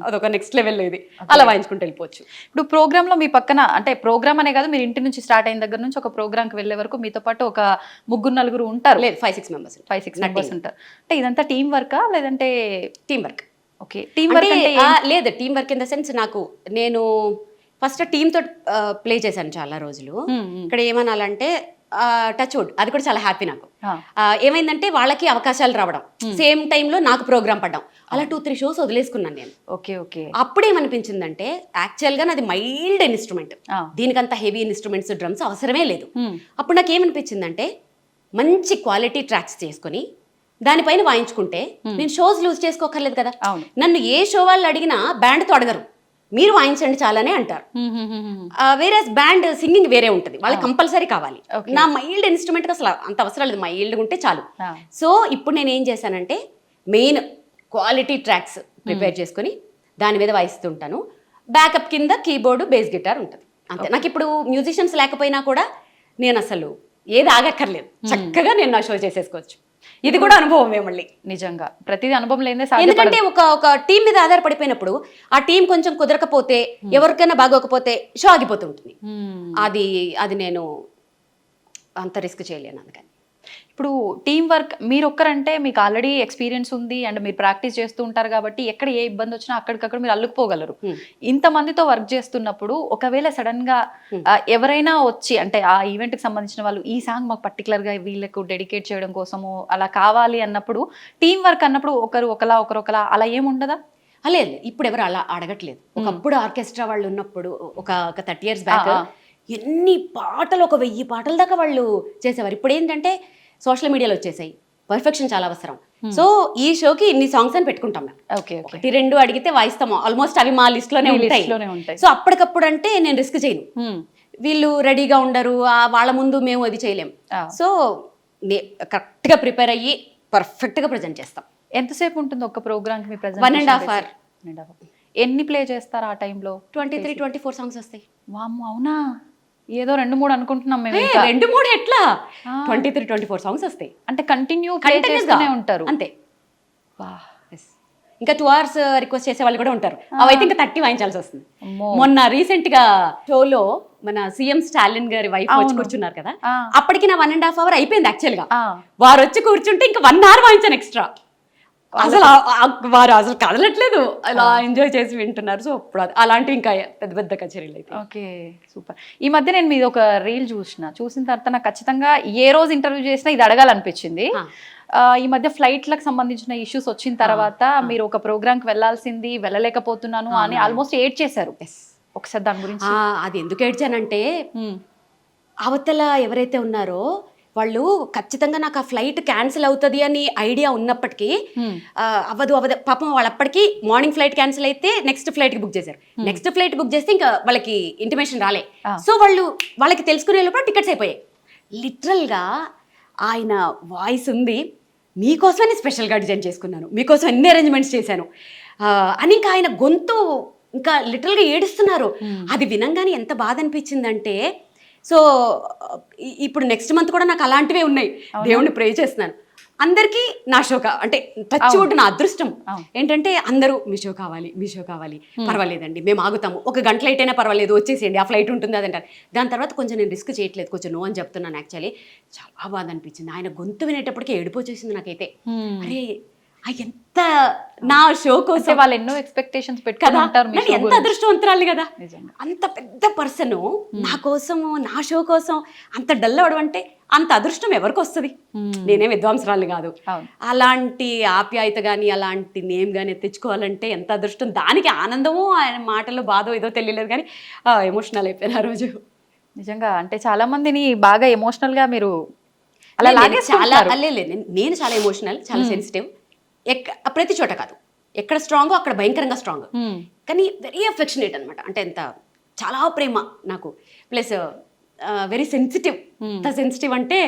అదొక నెక్స్ట్ లెవెల్లో ఇది అలా వాయించుకుంటూ వెళ్ళిపోవచ్చు. ఇప్పుడు ప్రోగ్రామ్ లో మీ పక్కన అంటే ప్రోగ్రామ్ అనే కాదు, మీరు ఇంటి నుంచి స్టార్ట్ అయిన దగ్గర నుంచి ఒక ప్రోగ్రామ్ కి వెళ్ళే వరకు మీతో పాటు ఒక 3-4 ఉంటారు? లేదు, 5-6 మెంబర్స్ ఉంటారు. అంటే ఇదంతా టీం వర్కా లేదంటే? Team work. Okay, team work లేదు, team work in the sense నేను ఫస్ట్ టీమ్ తోటి ప్లే చేశాను చాలా రోజులు. ఇక్కడ ఏమనాలంటే టచ్ వుడ్, అది కూడా చాలా హ్యాపీ నాకు. ఏమైందంటే వాళ్ళకి అవకాశాలు రావడం, సేమ్ టైంలో నాకు ప్రోగ్రామ్ పడ్డం, అలా 2-3 షోస్ వదిలేసుకున్నాను నేను. ఓకే. అప్పుడేమనిపించిందంటే యాక్చువల్గా నాది మైల్డ్ ఇన్స్ట్రుమెంట్, దీనికంత హెవీ ఇన్స్ట్రుమెంట్స్, డ్రమ్స్ అవసరమే లేదు. అప్పుడు నాకు ఏమనిపించిందంటే మంచి క్వాలిటీ ట్రాక్స్ చేసుకుని దానిపైన వాయించుకుంటే నేను షోస్ లూజ్ చేసుకోకర్లేదు కదా. నన్ను ఏ షో వాళ్ళు అడిగినా బ్యాండ్తో అడగరు, మీరు వాయించండి చాలానే అంటారు. వేరే బ్యాండ్ సింగింగ్ వేరే ఉంటుంది, వాళ్ళకి కంపల్సరీ కావాలి. నా మైల్డ్ ఇన్స్ట్రుమెంట్ అసలు అంత అవసరం లేదు, మైల్డ్గా ఉంటే చాలు. సో ఇప్పుడు నేను ఏం చేశానంటే మెయిన్ క్వాలిటీ ట్రాక్స్ ప్రిపేర్ చేసుకుని దాని మీద వాయిస్తుంటాను. బ్యాకప్ కింద కీబోర్డు, బేస్ గిటార్ ఉంటుంది అంతే. నాకు ఇప్పుడు మ్యూజిషియన్స్ లేకపోయినా కూడా నేను అసలు ఏది ఆగక్కర్లేదు, చక్కగా నేను నా షో చేసేసుకోవచ్చు. ఇది కూడా అనుభవమే మళ్ళీ. నిజంగా ప్రతిదీ అనుభవం లేదే. ఎందుకంటే ఒక టీం మీద ఆధారపడిపోయినప్పుడు ఆ టీం కొంచెం కుదరకపోతే, ఎవరికైనా బాగోకపోతే షో ఆగిపోతుంటుంది. అది నేను అంత రిస్క్ చేయలేను. అందుకని ఇప్పుడు టీం వర్క్ మీరు ఒక్కరంటే మీకు ఆల్రెడీ ఎక్స్పీరియన్స్ ఉంది అండ్ మీరు ప్రాక్టీస్ చేస్తూ ఉంటారు కాబట్టి ఎక్కడ ఏ ఇబ్బంది వచ్చినా అక్కడికక్కడ మీరు అల్లుకుపోగలరు. ఇంతమందితో వర్క్ చేస్తున్నప్పుడు ఒకవేళ సడన్ గా ఎవరైనా వచ్చి అంటే ఆ ఈవెంట్ కి సంబంధించిన వాళ్ళు ఈ సాంగ్ మాకు పర్టికులర్ గా వీళ్ళకు డెడికేట్ చేయడం కోసము అలా కావాలి అన్నప్పుడు, టీం వర్క్ అన్నప్పుడు ఒకరు ఒకలా అలా ఏముండదా? లేదు, ఇప్పుడు ఎవరు అలా అడగట్లేదు. ఒకప్పుడు ఆర్కెస్ట్రా వాళ్ళు ఉన్నప్పుడు ఒక 30 years బ్యాక్ ఎన్ని పాటలు, 1000 పాటల దాకా వాళ్ళు చేసేవారు. ఇప్పుడు ఏంటంటే సోషల్ మీడియాలో వచ్చేసాయి, పర్ఫెక్షన్ చాలా అవసరం. సో ఈ షోకి ఇన్ని సాంగ్స్ అని పెట్టుకుంటాం మేము. ఓకే 1-2 అడిగితే వాయిస్తాము, ఆల్మోస్ట్ అవి మా లిస్ట్ లోనే ఉంటాయి. సో అప్పటికప్పుడు అంటే నేను రిస్క్ చేయను, వీళ్ళు రెడీగా ఉండరు, వాళ్ళ ముందు మేము అది చేయలేం. సో కరెక్ట్గా ప్రిపేర్ అయ్యి పర్ఫెక్ట్గా ప్రజెంట్ చేస్తాం. ఎంతసేపు ఉంటుంది ఒక ప్రోగ్రామ్ కి మీ ప్రెజెంట్? 1.5 hours. ఎన్ని ప్లే చేస్తారు ఆ టైంలో? 23-24 సాంగ్స్ వస్తాయి. వామ్మో, అవునా? ఏదో 2-3 అనుకుంటున్నాం మేము. 2-3 ఎట్లా, 23-24 సాంగ్స్ వస్తాయి. అంటే కంటిన్యూ ప్లే చేస్తూనే ఉంటారు అంతే. ఇంకా 2 hours రిక్వెస్ట్ చేసే వాళ్ళు కూడా ఉంటారు. అవైతే ఇంకా 30 వాయించాల్సి వస్తుంది. మొన్న రీసెంట్ గా షోలో మన సీఎం స్టాలిన్ గారి వైఫ్ వచ్చి కూర్చున్నారు కదా, అప్పటికి నా 1.5 hour అయిపోయింది యాక్చువల్ గా. వారు వచ్చి కూర్చుంటే ఇంకా 1 hour వాయించాను ఎక్స్ట్రా. అసలు వారు అసలు కదలట్లేదు, అలా ఎంజాయ్ చేసి వింటున్నారు. సో అప్పుడు అలాంటివి ఇంకా పెద్ద పెద్ద కచేరీలు అయితే. Okay, super. ఈ మధ్య నేను మీది ఒక రీల్ చూసిన తర్వాత నాకు ఖచ్చితంగా ఏ రోజు ఇంటర్వ్యూ చేసినా ఇది అడగాలనిపించింది. ఈ మధ్య ఫ్లైట్లకు సంబంధించిన ఇష్యూస్ వచ్చిన తర్వాత మీరు ఒక ప్రోగ్రామ్కి వెళ్ళాల్సింది, వెళ్ళలేకపోతున్నాను అని ఆల్మోస్ట్ ఏడ్ చేశారు. ఒకసారి దాని గురించి. అది ఎందుకు ఏడ్చానంటే, అవతల ఎవరైతే ఉన్నారో వాళ్ళు ఖచ్చితంగా నాకు ఆ ఫ్లైట్ క్యాన్సిల్ అవుతుంది అని ఐడియా ఉన్నప్పటికీ అవ్వదు పాపం. వాళ్ళు అప్పటికి మార్నింగ్ ఫ్లైట్ క్యాన్సిల్ అయితే నెక్స్ట్ ఫ్లైట్కి బుక్ చేశారు. నెక్స్ట్ ఫ్లైట్ బుక్ చేస్తే ఇంకా వాళ్ళకి ఇంటిమేషన్ రాలే. సో వాళ్ళకి తెలుసుకునే లోపల టికెట్స్ అయిపోయాయి. లిటరల్గా ఆయన వాయిస్ ఉంది, మీకోసమని స్పెషల్గా డిజైన్ చేసుకున్నాను, మీకోసం ఎన్ని అరేంజ్మెంట్స్ చేశాను అని ఇంకా ఆయన గొంతు ఇంకా లిటరల్గా ఏడుస్తున్నారు. అది వినంగానే ఎంత బాధ అనిపించిందంటే, సో ఇప్పుడు నెక్స్ట్ మంత్ కూడా నాకు అలాంటివే ఉన్నాయి. దేవుణ్ణి ప్రే చేస్తున్నాను. అందరికీ నా షో అంటే టచ్ వుడ్ నా అదృష్టం ఏంటంటే అందరూ మీ షో కావాలి, పర్వాలేదండి మేము ఆగుతాము, 1 గంట లేట్ అయినా పర్వాలేదు, వచ్చేసేయండి, ఆ ఫ్లైట్ ఉంటుంది అదంటారు. దాని తర్వాత కొంచెం నేను రిస్క్ చేయట్లేదు, కొంచెం నో అని చెప్తున్నాను. యాక్చువల్లీ చాలా బాధ అనిపించింది. ఆయన గొంతు వినేటప్పటికీ ఏడుపు వచ్చేసింది నాకైతే. అరే ఎంత నా షో కోసం వాళ్ళు ఎన్నో ఎక్స్పెక్టేషన్స్ పెట్టుకుంటారు, ఎంత అదృష్టవంతురాలి కదా. అంత పెద్ద పర్సన్ నా కోసం, నా షో కోసం అంత డల్ అవడం అంటే అంత అదృష్టం ఎవరికి వస్తుంది? నేనేం విద్వాంసరాలు కాదు. అలాంటి ఆప్యాయత కానీ అలాంటి నేమ్ కానీ తెచ్చుకోవాలంటే ఎంత అదృష్టం. దానికి ఆనందము ఆయన మాటలు బాధో ఏదో తెలియలేదు, కానీ ఎమోషనల్ అయిపోయిన ఆ రోజు. నిజంగా అంటే చాలా మందిని బాగా ఎమోషనల్ గా మీరు అలా నేను చాలా ఎమోషనల్, చాలా సెన్సిటివ్. ప్రతి చోట కాదు, ఎక్కడ స్ట్రాంగో అక్కడ భయంకరంగా స్ట్రాంగ్, కానీ వెరీ అఫెక్షనేట్ అనమాట. అంటే ఎంత చాలా ప్రేమ నాకు, ప్లస్ వెరీ సెన్సిటివ్. ఎంత సెన్సిటివ్ అంటే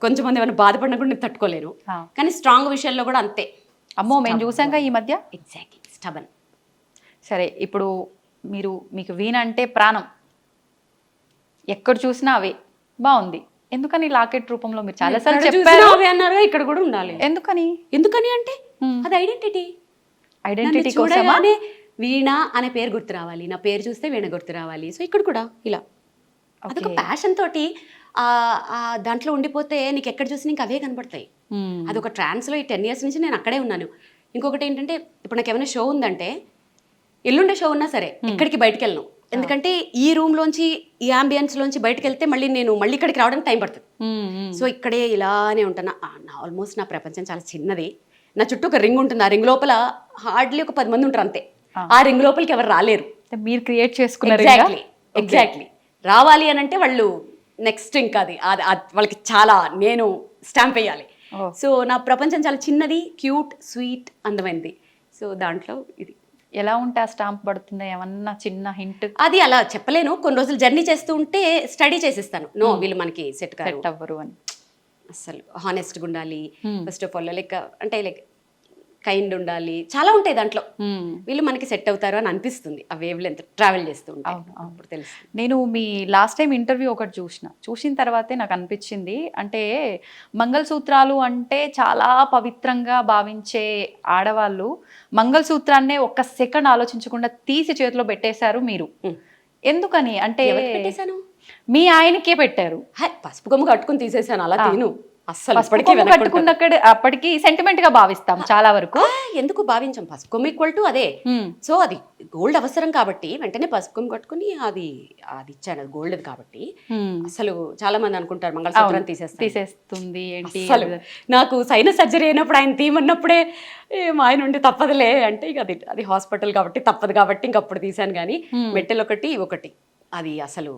కొంచెం మంది ఏమైనా బాధపడినా కూడా నేను తట్టుకోలేను, కానీ స్ట్రాంగ్ విషయాల్లో కూడా అంతే. అమ్మో, మేము చూసాంగా ఈ మధ్య. Exactly, stubborn. సరే, ఇప్పుడు మీకు వీణ అంటే ప్రాణం, ఎక్కడ చూసినా అవే. బాగుంది, ఎందుకని లాకెట్ రూపంలో మీరు చాలా సార్లు చెప్పారు అన్నారు, ఇక్కడ కూడా ఉండాలి. ఎందుకని అంటే అది ఐడెంటిటీ కోసమే. వీణ అనే పేరు గుర్తు రావాలి, నా పేరు చూస్తే వీణ గుర్తు రావాలి. సో ఇక్కడ కూడా ఇలా అదొక ప్యాషన్ తోటి దాంట్లో ఉండిపోతే నీకు ఎక్కడ చూసి నీకు అవే కనపడతాయి. అదొక ట్రాన్స్లో ఈ 10 years నుంచి నేను అక్కడే ఉన్నాను. ఇంకొకటి ఏంటంటే, ఇప్పుడు నాకు ఏమైనా షో ఉందంటే, ఎల్లుండే షో ఉన్నా సరే ఎక్కడికి బయటకు వెళ్ళను. ఎందుకంటే ఈ రూమ్ లోంచి, ఈ అంబియన్స్ లోంచి బయటకు వెళ్తే మళ్ళీ ఇక్కడికి రావడానికి టైం పడుతుంది. సో ఇక్కడే ఇలానే ఉంటాను. ఆల్మోస్ట్ నా ప్రపంచం చాలా చిన్నది. నా చుట్టూ ఒక రింగ్ ఉంటుంది, ఆ రింగ్ లోపల హార్డ్లీ ఒక 10 మంది ఉంటారు అంతే. ఆ రింగ్ లోపలికి ఎవరు రాలేరు, మీరు క్రియేట్ చేసుకున్నారు. ఎగ్జాక్ట్లీ. రావాలి అని అంటే వాళ్ళు నెక్స్ట్ ఇంకా అది వాళ్ళకి చాలా నేను స్టాంప్ వేయాలి. సో నా ప్రపంచం చాలా చిన్నది, క్యూట్, స్వీట్, అందమైనది. సో దాంట్లో ఇది ఎలా ఉంటే ఆ స్టాంప్ పడుతుందా, ఏమన్నా చిన్న హింట్? అది అలా చెప్పలేను. కొన్ని రోజులు జర్నీ చేస్తూ ఉంటే స్టడీ చేసేస్తాను. నో, వీళ్ళు మనకి సెట్ అవ్వరు అని. అసలు హానెస్ట్గా ఉండాలి first of all, like kind ఉండాలి, చాలా ఉంటాయి దాంట్లో. వీళ్ళు మనకి సెట్ అవుతారు అని అనిపిస్తుంది ఆ వేవ్ లెంత్ ట్రావెల్ చేస్తూ ఉంటాను. అప్పుడు తెలుసు. నేను మీ లాస్ట్ టైం ఇంటర్వ్యూ ఒకటి చూసిన తర్వాతే నాకు అనిపించింది, అంటే మంగళసూత్రాలు అంటే చాలా పవిత్రంగా భావించే ఆడవాళ్ళు మంగళసూత్రాన్నే 1 సెకండ్ ఆలోచించకుండా తీసి చేతిలో పెట్టేశారు మీరు. ఎందుకని అంటే పెట్టేశాను? మీ ఆయనకే పెట్టారు. పసుపు కొమ్ము కట్టుకుని తీసేసాను, అలా తీను. అస్సలు అప్పటికి సెంటిమెంట్ గా భావిస్తాం చాలా వరకు. ఎందుకు భావించాం? పసుపు కొమ్ము ఈక్వల్ టు అదే. సో అది గోల్డ్ అవసరం కాబట్టి వెంటనే పసుపు కొమ్ము కట్టుకుని అది ఇచ్చాను. అది గోల్డ్ కాబట్టి అసలు చాలా మంది అనుకుంటారు మంగళసూత్రం తీసేస్తుంది ఏంటి. అసలు నాకు సైనస్ సర్జరీ అయినప్పుడు ఆయన తీయమన్నప్పుడే మా ఆయన ఉండి తప్పదులే అంటే, ఇక అది హాస్పిటల్ కాబట్టి తప్పదు కాబట్టి ఇంకప్పుడు తీసాను. కానీ మెట్టెలు ఒకటి అది అసలు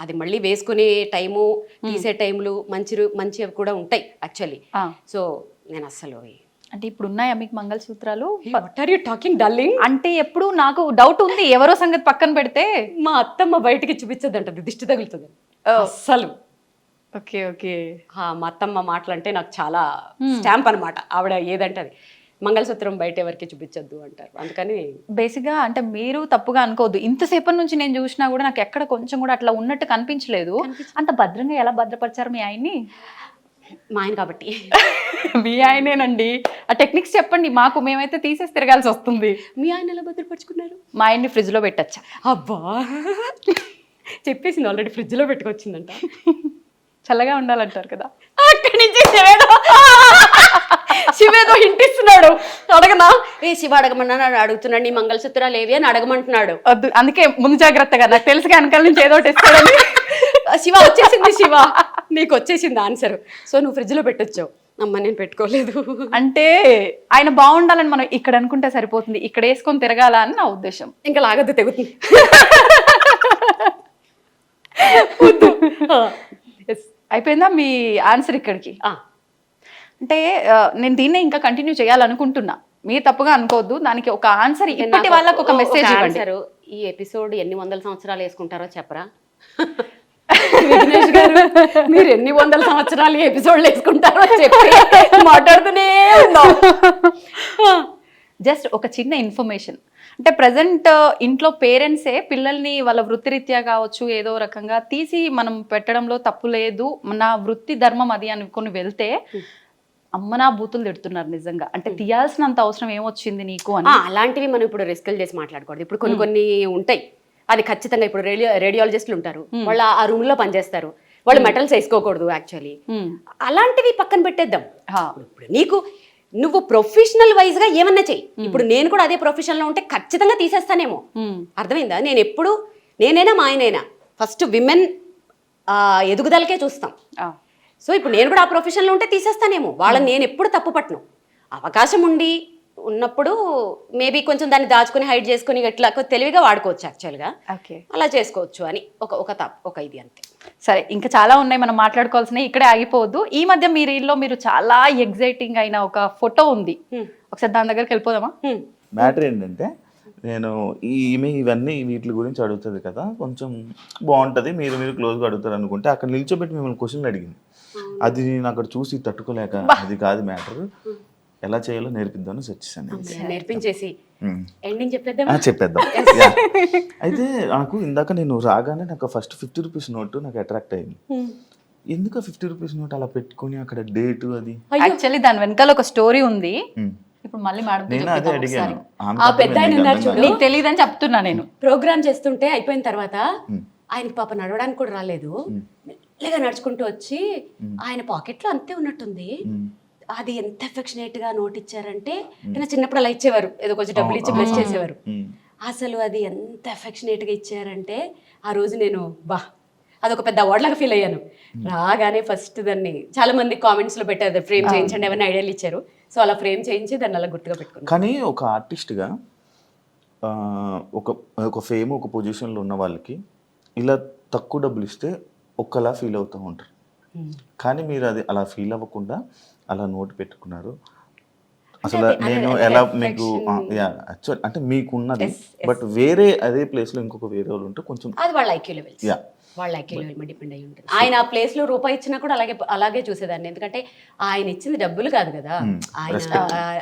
అది మళ్ళీ వేసుకునే టైము తీసే టైంలు మంచివి కూడా ఉంటాయి యాక్చువల్లీ. సో నేను అస్సలు అంటే ఇప్పుడు ఉన్నాయా మీకు మంగళసూత్రాలు? What are you talking darling? అంటే ఎప్పుడు నాకు డౌట్ ఉంది, ఎవరో సంగతి పక్కన పెడితే మా అత్తమ్మ బయటికి చూపించదంటది, దిష్టి తగులుతుంది అస్సలు. Okay okay. మా అత్తమ్మ మాటలు అంటే నాకు చాలా స్టాంప్ అనమాట. ఆవిడ ఏదంటే అది మంగళసూత్రం బయట ఎవరికి చూపించొద్దు అంటారు. అందుకని బేసిక్గా అంటే మీరు తప్పుగా అనుకోవద్దు, ఇంతసేపటి నుంచి నేను చూసినా కూడా నాకు ఎక్కడ కొంచెం కూడా అట్లా ఉన్నట్టు కనిపించలేదు. అంత భద్రంగా ఎలా భద్రపరిచారు మీ ఆయన్ని? మా ఆయన కాబట్టి. మీ ఆయనేనండి, ఆ టెక్నిక్స్ చెప్పండి మాకు, మేమైతే తీసేసి తిరగాల్సి వస్తుంది. మీ ఆయన ఎలా భద్రపరుచుకున్నారు? మా ఆయన్ని ఫ్రిడ్జ్ లో పెట్టచ్చా? అబ్బా చెప్పేసింది ఆల్రెడీ, ఫ్రిడ్జ్ లో పెట్టుకొచ్చిందంట. చల్లగా ఉండాలంటారు కదా. అక్కడి నుంచి శివేదో హింటిస్తున్నాడు. అడగనా? శివ అడగమన్నా అడుగుతున్నాడు, నీ మంగళసూత్రాలు ఏవి అని అడగమంటున్నాడు. వద్దు, అందుకే ముందు జాగ్రత్తగా, నాకు తెలుసుగా వెనకాల నుంచి ఏదో ఇస్తాడని. శివ వచ్చేసింది, శివ నీకు వచ్చేసింది ఆన్సర్. సో నువ్వు ఫ్రిడ్జ్ లో పెట్టొచ్చావు. అమ్మ నేను పెట్టుకోలేదు. అంటే ఆయన బాగుండాలని మనం ఇక్కడ అనుకుంటే సరిపోతుంది, ఇక్కడ వేసుకొని తిరగాల అని నా ఉద్దేశం. ఇంకా లాగద్దు, తెగుతుంది. అయిపోయిందా మీ ఆన్సర్ ఇక్కడికి? అంటే నేను దీన్నే ఇంకా కంటిన్యూ చేయాలనుకుంటున్నా, మీరు తప్పుగా అనుకోవద్దు. దానికి ఒక ఆన్సర్ ఇప్పటి వాళ్ళకి ఒక మెసేజ్ ఇవ్వండి. ఈ ఎపిసోడ్ ఎన్ని వందల సంవత్సరాలు వేసుకుంటారో చెప్పరా? విఘ్నేష్ గారు, మీరు ఎన్ని వందల సంవత్సరాలు ఎపిసోడ్లు వేసుకుంటారో చెప్పి మాట్లాడుతూనే ఉన్నాం. జస్ట్ ఒక చిన్న ఇన్ఫర్మేషన్, అంటే ప్రజెంట్ ఇంట్లో పేరెంట్సే పిల్లల్ని వాళ్ళ వృత్తిరీత్యా కావచ్చు ఏదో రకంగా తీసి మనం పెట్టడంలో తప్పు లేదు, నా వృత్తి ధర్మం అది అనుకుని వెళ్తే అమ్మనా బూతులు తిడుతున్నారు నిజంగా. అంటే తీయాల్సినంత అవసరం ఏమొచ్చింది నీకు అని. అలాంటివి మనం ఇప్పుడు రిస్కులు చేసి మాట్లాడకూడదు. ఇప్పుడు కొన్ని ఉంటాయి, అది ఖచ్చితంగా. ఇప్పుడు రేడియాలజిస్టులు ఉంటారు, వాళ్ళు ఆ రూమ్ లో పనిచేస్తారు, వాళ్ళు మెటల్స్ వేసుకోకూడదు యాక్చువల్లీ. అలాంటివి పక్కన పెట్టేద్దాం. ఇప్పుడు నువ్వు ప్రొఫెషనల్ వైజ్ గా ఏమన్నా చెయ్యి. ఇప్పుడు నేను కూడా అదే ప్రొఫెషన్ లో ఉంటే ఖచ్చితంగా తీసేస్తానేమో. అర్థమైందా? నేనైనా మా ఆయనైనా ఫస్ట్ విమెన్ ఎదుగుదలకే చూస్తాం. సో ఇప్పుడు నేను కూడా ఆ ప్రొఫెషన్ లో ఉంటే తీసేస్తానేమో. వాళ్ళని నేను ఎప్పుడు తప్పు పట్టను. అవకాశం ఉన్నప్పుడు మేబీ కొంచెం దాన్ని దాచుకుని హైడ్ చేసుకుని ఇట్లా తెలివిగా వాడుకోవచ్చు యాక్చువల్గా. అలా చేసుకోవచ్చు అని ఒక ఇది అంతే. సరే, ఇంకా చాలా ఉన్నాయి మనం మాట్లాడుకోవాల్సినవి, ఇక్కడే ఆగిపోవద్దు. ఈ మధ్య మీ రీల్లో మీరు చాలా ఎగ్జైటింగ్ అయిన ఒక ఫోటో ఉంది, ఒకసారి దాని దగ్గరికి వెళ్ళిపోదామా? మ్యాటర్ ఏంటంటే, నేను ఇవన్నీ వీటి గురించి అడుగుతుంది కదా, కొంచెం బాగుంటుంది, మీరు క్లోజ్గా అడుగుతారు అనుకుంటే అక్కడ నిల్చోబెట్టి మిమ్మల్ని క్వశ్చన్లు అడిగింది. అది నేను అక్కడ చూసి తట్టుకోలేక, అది కాదు మ్యాటర్, ఎలా చేయాలో నేర్పిద్దామని వచ్చేసాను. నేర్పించేసి ఎండింగ్ చెప్పేద్దాం. అయితే నాకు ఇందాక నేను రాగానే నాకు ఫస్ట్ 50 రూపీస్ నోట్ నాకు అట్రాక్ట్ అయింది. ఎందుకు 50 రూపీస్ నోట్ అలా పెట్టుకుని అక్కడ డేట్ అది? యాక్చువల్లీ దాని వెనకాల ఒక స్టోరీ ఉంది. ఇప్పుడు మళ్ళీ నేను అదే అడిగాను. ఆ పెద్ద ఆయన ఉన్నారు చూడు, నీకు తెలియదని చెప్తున్నా. నేను ప్రోగ్రామ్ చేస్తుంటే అయిపోయిన తర్వాత ఆయనకి పాప నడవడానికి కూడా రాలేదు, మెల్లగా నడుచుకుంటూ వచ్చి ఆయన పాకెట్ లో అంతే ఉన్నట్టుంది. అది ఎంత అఫెక్షనేట్ గా నోట్ ఇచ్చారంటే, నేను చిన్నప్పుడు అలా ఇచ్చేవారు, ఏదో కొంచెం డబ్బులు ఇచ్చి బ్లెస్ చేసేవారు. అసలు అది ఎంత అఫెక్షనేట్ గా ఇచ్చారంటే ఆ రోజు నేను అదొక పెద్ద అవార్డ్ లాగా ఫీల్ అయ్యాను. రాగానే ఫస్ట్ దాన్ని చాలా మంది కామెంట్స్ లో పెట్టారు, ఫ్రేమ్ చేయించండి, ఏమైనా ఐడియాలు ఇచ్చారు. సో అలా ఫ్రేమ్ చేయించి దాన్ని అలా గుర్తుగా పెట్టుకున్నాను. కానీ ఒక ఆర్టిస్ట్గా ఒక ఫేమ్ ఒక పొజిషన్లో ఉన్న వాళ్ళకి ఇలా తక్కువ డబ్బులు ఇస్తే ఒక్కలా ఫీల్ అవుతూ ఉంటారు. కానీ మీరు అది అలా ఫీల్ అవ్వకుండా అలా నోట్ పెట్టుకున్నారు. అసలు నేను ఎలా మీకు అంటే మీకున్నది, బట్ వేరే అదే ప్లేస్ లో ఇంకొక వేరే వాళ్ళు ఉంటే కొంచెం అది వాళ్ళ ఐక్యూ లెవెల్స్, వాళ్ళ ఐక్యూ లెవెల్ మీద డిపెండ్ అయ్యి ఉంటుంది. ఆయన ఆ ప్లేస్ లో రూపాయి ఇచ్చినా కూడా అలాగే చూసేదాన్ని. ఎందుకంటే ఆయన ఇచ్చింది డబ్బులు కాదు కదా,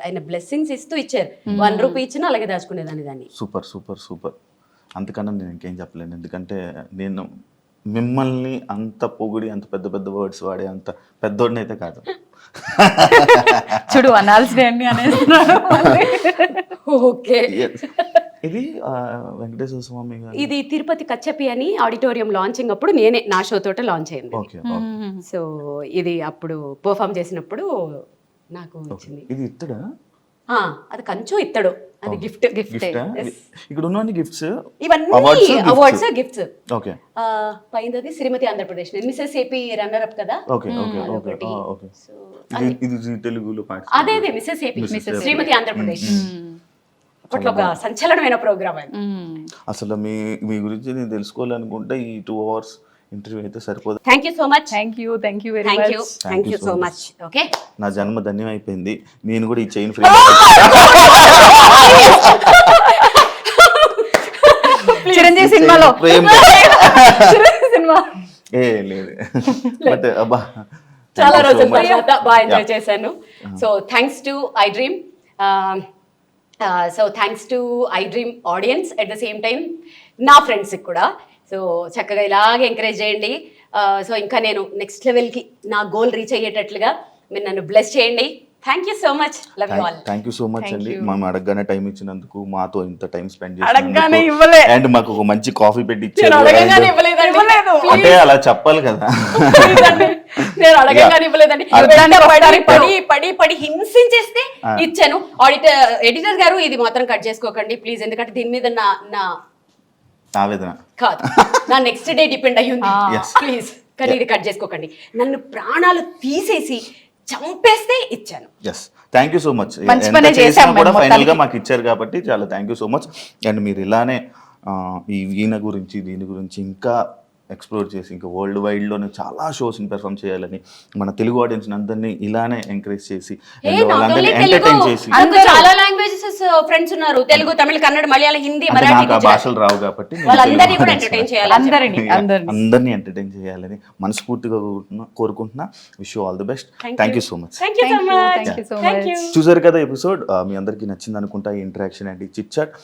ఆయన బ్లెస్సింగ్స్ ఇస్తూ ఇచ్చారు. 1 రూపీ ఇచ్చినా అలాగే దాచుకునేదాన్ని దాన్ని. Super super super. అంతకన్నా నేను ఇంకేం చెప్పలేను, ఎందుకంటే నేను మిమ్మల్ని అంత పొగిడి అంత పెద్ద పెద్ద వర్డ్స్ వాడే అంత పెద్దోడిని అయితే కాదు. చూడు అనాల్సింది అనేది. ఓకే, ఇది వెంకటేశ్వర స్వామి గారు, ఇది తిరుపతి కచ్చపి అని ఆడిటోరియం లాంచింగ్ అప్పుడు నేనే నా షో తోట లాంచ్ అయింది. సో ఇది అప్పుడు పర్ఫామ్ చేసినప్పుడు నాకు వచ్చింది. ఇది ఇత్తడా? అది కంచు ఇత్తడు, అది గిఫ్ట్. ఇక్కడ ఉన్న గిఫ్ట్స్ ఇవన్నీ అవార్డ్స్ గిఫ్ట్స్. ఓకే, పైనది Srimathi Andhra Pradesh, Mrs AP runner up కదా. Okay okay okay okay. ఇది తెలుగులో అదే మిసెస్ ఏపీ, శ్రీమతి ఆంధ్రప్రదేశ్. అప్పట్లో ఒక సంచలనమైన ప్రోగ్రామ్ అది. అసలు మీ గురించి నేను తెలుసుకోవాలనుకుంటే ఈ 2 hours ఇంటర్వ్యూ అయితే సరిపోదు. Thank you so much. Thank you very thank you much. Thank you so much. Okay, నా జన్మ ధన్యం అయిపోయింది. నేను కూడా ఈ చైన్ ఫ్రీ చిరంజీవి సినిమాలో సినిమా ఏ లేదు బట్ అబ్బా చాలా రోజుల తర్వాత బాగా ఎంజాయ్ చేశాను. So thanks to I dream, so thanks to I dream audience, at the same time నా ఫ్రెండ్స్కి కూడా. సో చక్కగా ఇలాగే ఎంకరేజ్ చేయండి. సో ఇంకా నేను నెక్స్ట్ లెవెల్కి నా గోల్ రీచ్ అయ్యేటట్లుగా మీరు నన్ను బ్లెస్ చేయండి. Thank you so much. Love you all. Thank you so much అండి. మేము అడగగానే టైం ఇచ్చినందుకు, మాతో ఇంత టైం స్పెండ్ అడగగానే చేసినందుకు, ఇవ్వలే. అండ్ మాకు ఒక మంచి కాఫీ పెట్టి నేను ఇచ్చారు. అడగగానే And ఇవ్వలేదండి. అంటే అలా చెప్పాలి కదా. నేను అడగగానే ఇవ్వలేదండి. అడగగానే పడి హింసించేస్తే ఇచ్చాను. ఎడిటర్ గారు ఇది మాత్రం కట్ చేసుకోకండి ప్లీజ్, ఎందుకంటే దీని మీద నా ఆవేదన కాదు, నా నెక్స్ట్ డే డిపెండ్ అయ్యి ఉంది. Yes. ప్లీజ్ కానీ ఇది కట్ చేసుకోకండి. నన్ను ప్రాణాలు తీసేసి చంపేస్తే ఇచ్చాను. Yes, thank you so much. మంచి పనే చేశాం కూడా మేము ఫైనల్ గా మాకు ఇచ్చారు కాబట్టి చాలా thank you so much. And మీరు ఇలానే ఈ వీణ గురించి దీని గురించి ఇంకా ఎక్స్ప్లోర్ చేసి ఇంకా వరల్డ్ వైడ్లోనే చాలా షోస్ని పెర్ఫామ్ చేయాలని, మన తెలుగు ఆడియన్స్ అందరినీ ఇలానే ఎంకరేజ్ చేసి and వాళ్ళందరినీ ఎంటర్టైన్ చేసి. చాలా లాంగ్వేజెస్ ఫ్రెండ్స్ ఉన్నారు, తెలుగు, తమిళ, కన్నడ, మలయాళం, హిందీ, అంటే మరాఠీ, నాకు ఆ గుజరాతీ. భాషలు రావు కాబట్టి నేను వాళ్ళందరినీ తెలుగు కూడా audience ఎంటర్టైన్ చేయాలి. అందరినీ ఎంటర్టైన్ చేయాలని మనస్ఫూర్తిగా కోరుకుంటున్నా. Wish you all the best. Thank you so much. Thank you so much. Thank you so thank you. చూసారు కదా ఎపిసోడ్, మీ అందరికీ నచ్చింది అనుకుంటా ఈ ఇంటరాక్షన్ అండ్ ఈ చిట్ చాట్.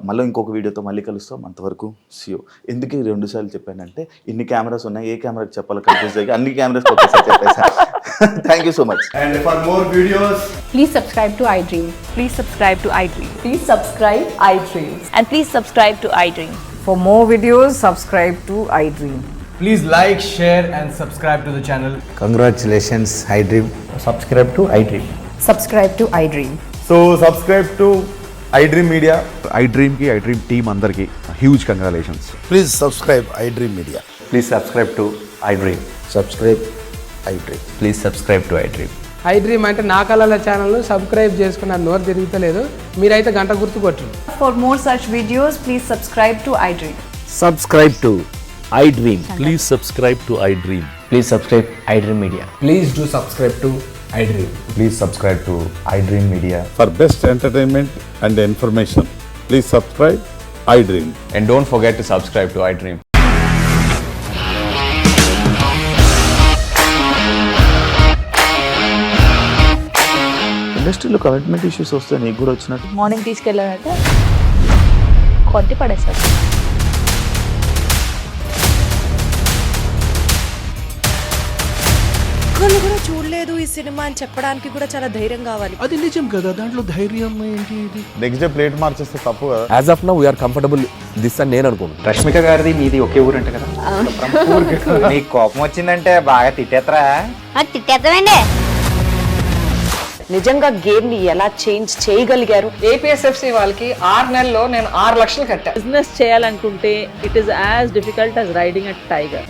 మళ్ళీ ఇంకొక వీడియోతో మళ్ళీ కలుస్తాం. అంతవరకు సీ యూ. ఎందుకు 2 సార్లు చెప్పానంటే ఇన్ని కెమెరాస్ ఉన్నాయి, ఏ కెమెరాకి చెప్పాలో కన్ఫ్యూజ్ అయ్యి అన్ని కెమెరాస్ ఒకేసారి చెప్పేసాను. Thank you so much. And for more videos, Please subscribe to iDream. Please subscribe to iDream. Please subscribe iDream. And please subscribe to iDream. For more videos, subscribe to iDream. please like, share and subscribe to the channel. Congratulations, iDream. Subscribe to iDream. Subscribe to iDream. So subscribe to iDream Media. iDream ki iDream team andarki huge congratulations. Please subscribe iDream Media. Please subscribe to iDream. Subscribe iDream. Please subscribe to iDream. iDream అంటే నా కళల channel subscribe చేసుకున్న నోరు తిరుగుతలేదు, మీరైతే గంట గుర్తు కొట్టండి. For more such videos, please subscribe to iDream. Subscribe to iDream. Please subscribe to iDream. Please subscribe iDream Media. Please do subscribe to iDream. Please subscribe to iDream Media. For best entertainment and information, please subscribe iDream. And don't forget to subscribe to iDream. ఇండస్ట్రీలో commitment issues వస్తే నీకు కూడా వచ్చినట్టు. Morning తీసుకెళ్ళాడంటే కొట్టి పడేసాడు. ఒక్కళ్ళు కూడా చూడలేదు ఈ సినిమా అని చెప్పడానికి కూడా చాలా ధైర్యం కావాలి. అది నిజం కదా, దాంట్లో ధైర్యం ఏంటి? ఇది నెక్స్ట్ డే ప్లేట్ మార్చేస్తే తప్పు కదా. As of now, we are comfortable this అని నేను అనుకుంటున్నాను. రష్మిక గారిది మీది ఒకే ఊరు అంట కదా? నీకు కోపం వచ్చిందంటే బాగా తిట్టేత్తరా? తిట్టేద్దామండి. నిజంగా గేమ్ ని ఎలా చేంజ్ చేయగలిగారు? ఏపీఎస్ఎఫ్సి వాళ్ళకి 6 నెలల్లో నేను 6 లక్షలు కట్టా. బిజినెస్ చేయాలనుకుంటే it is as difficult as riding a tiger.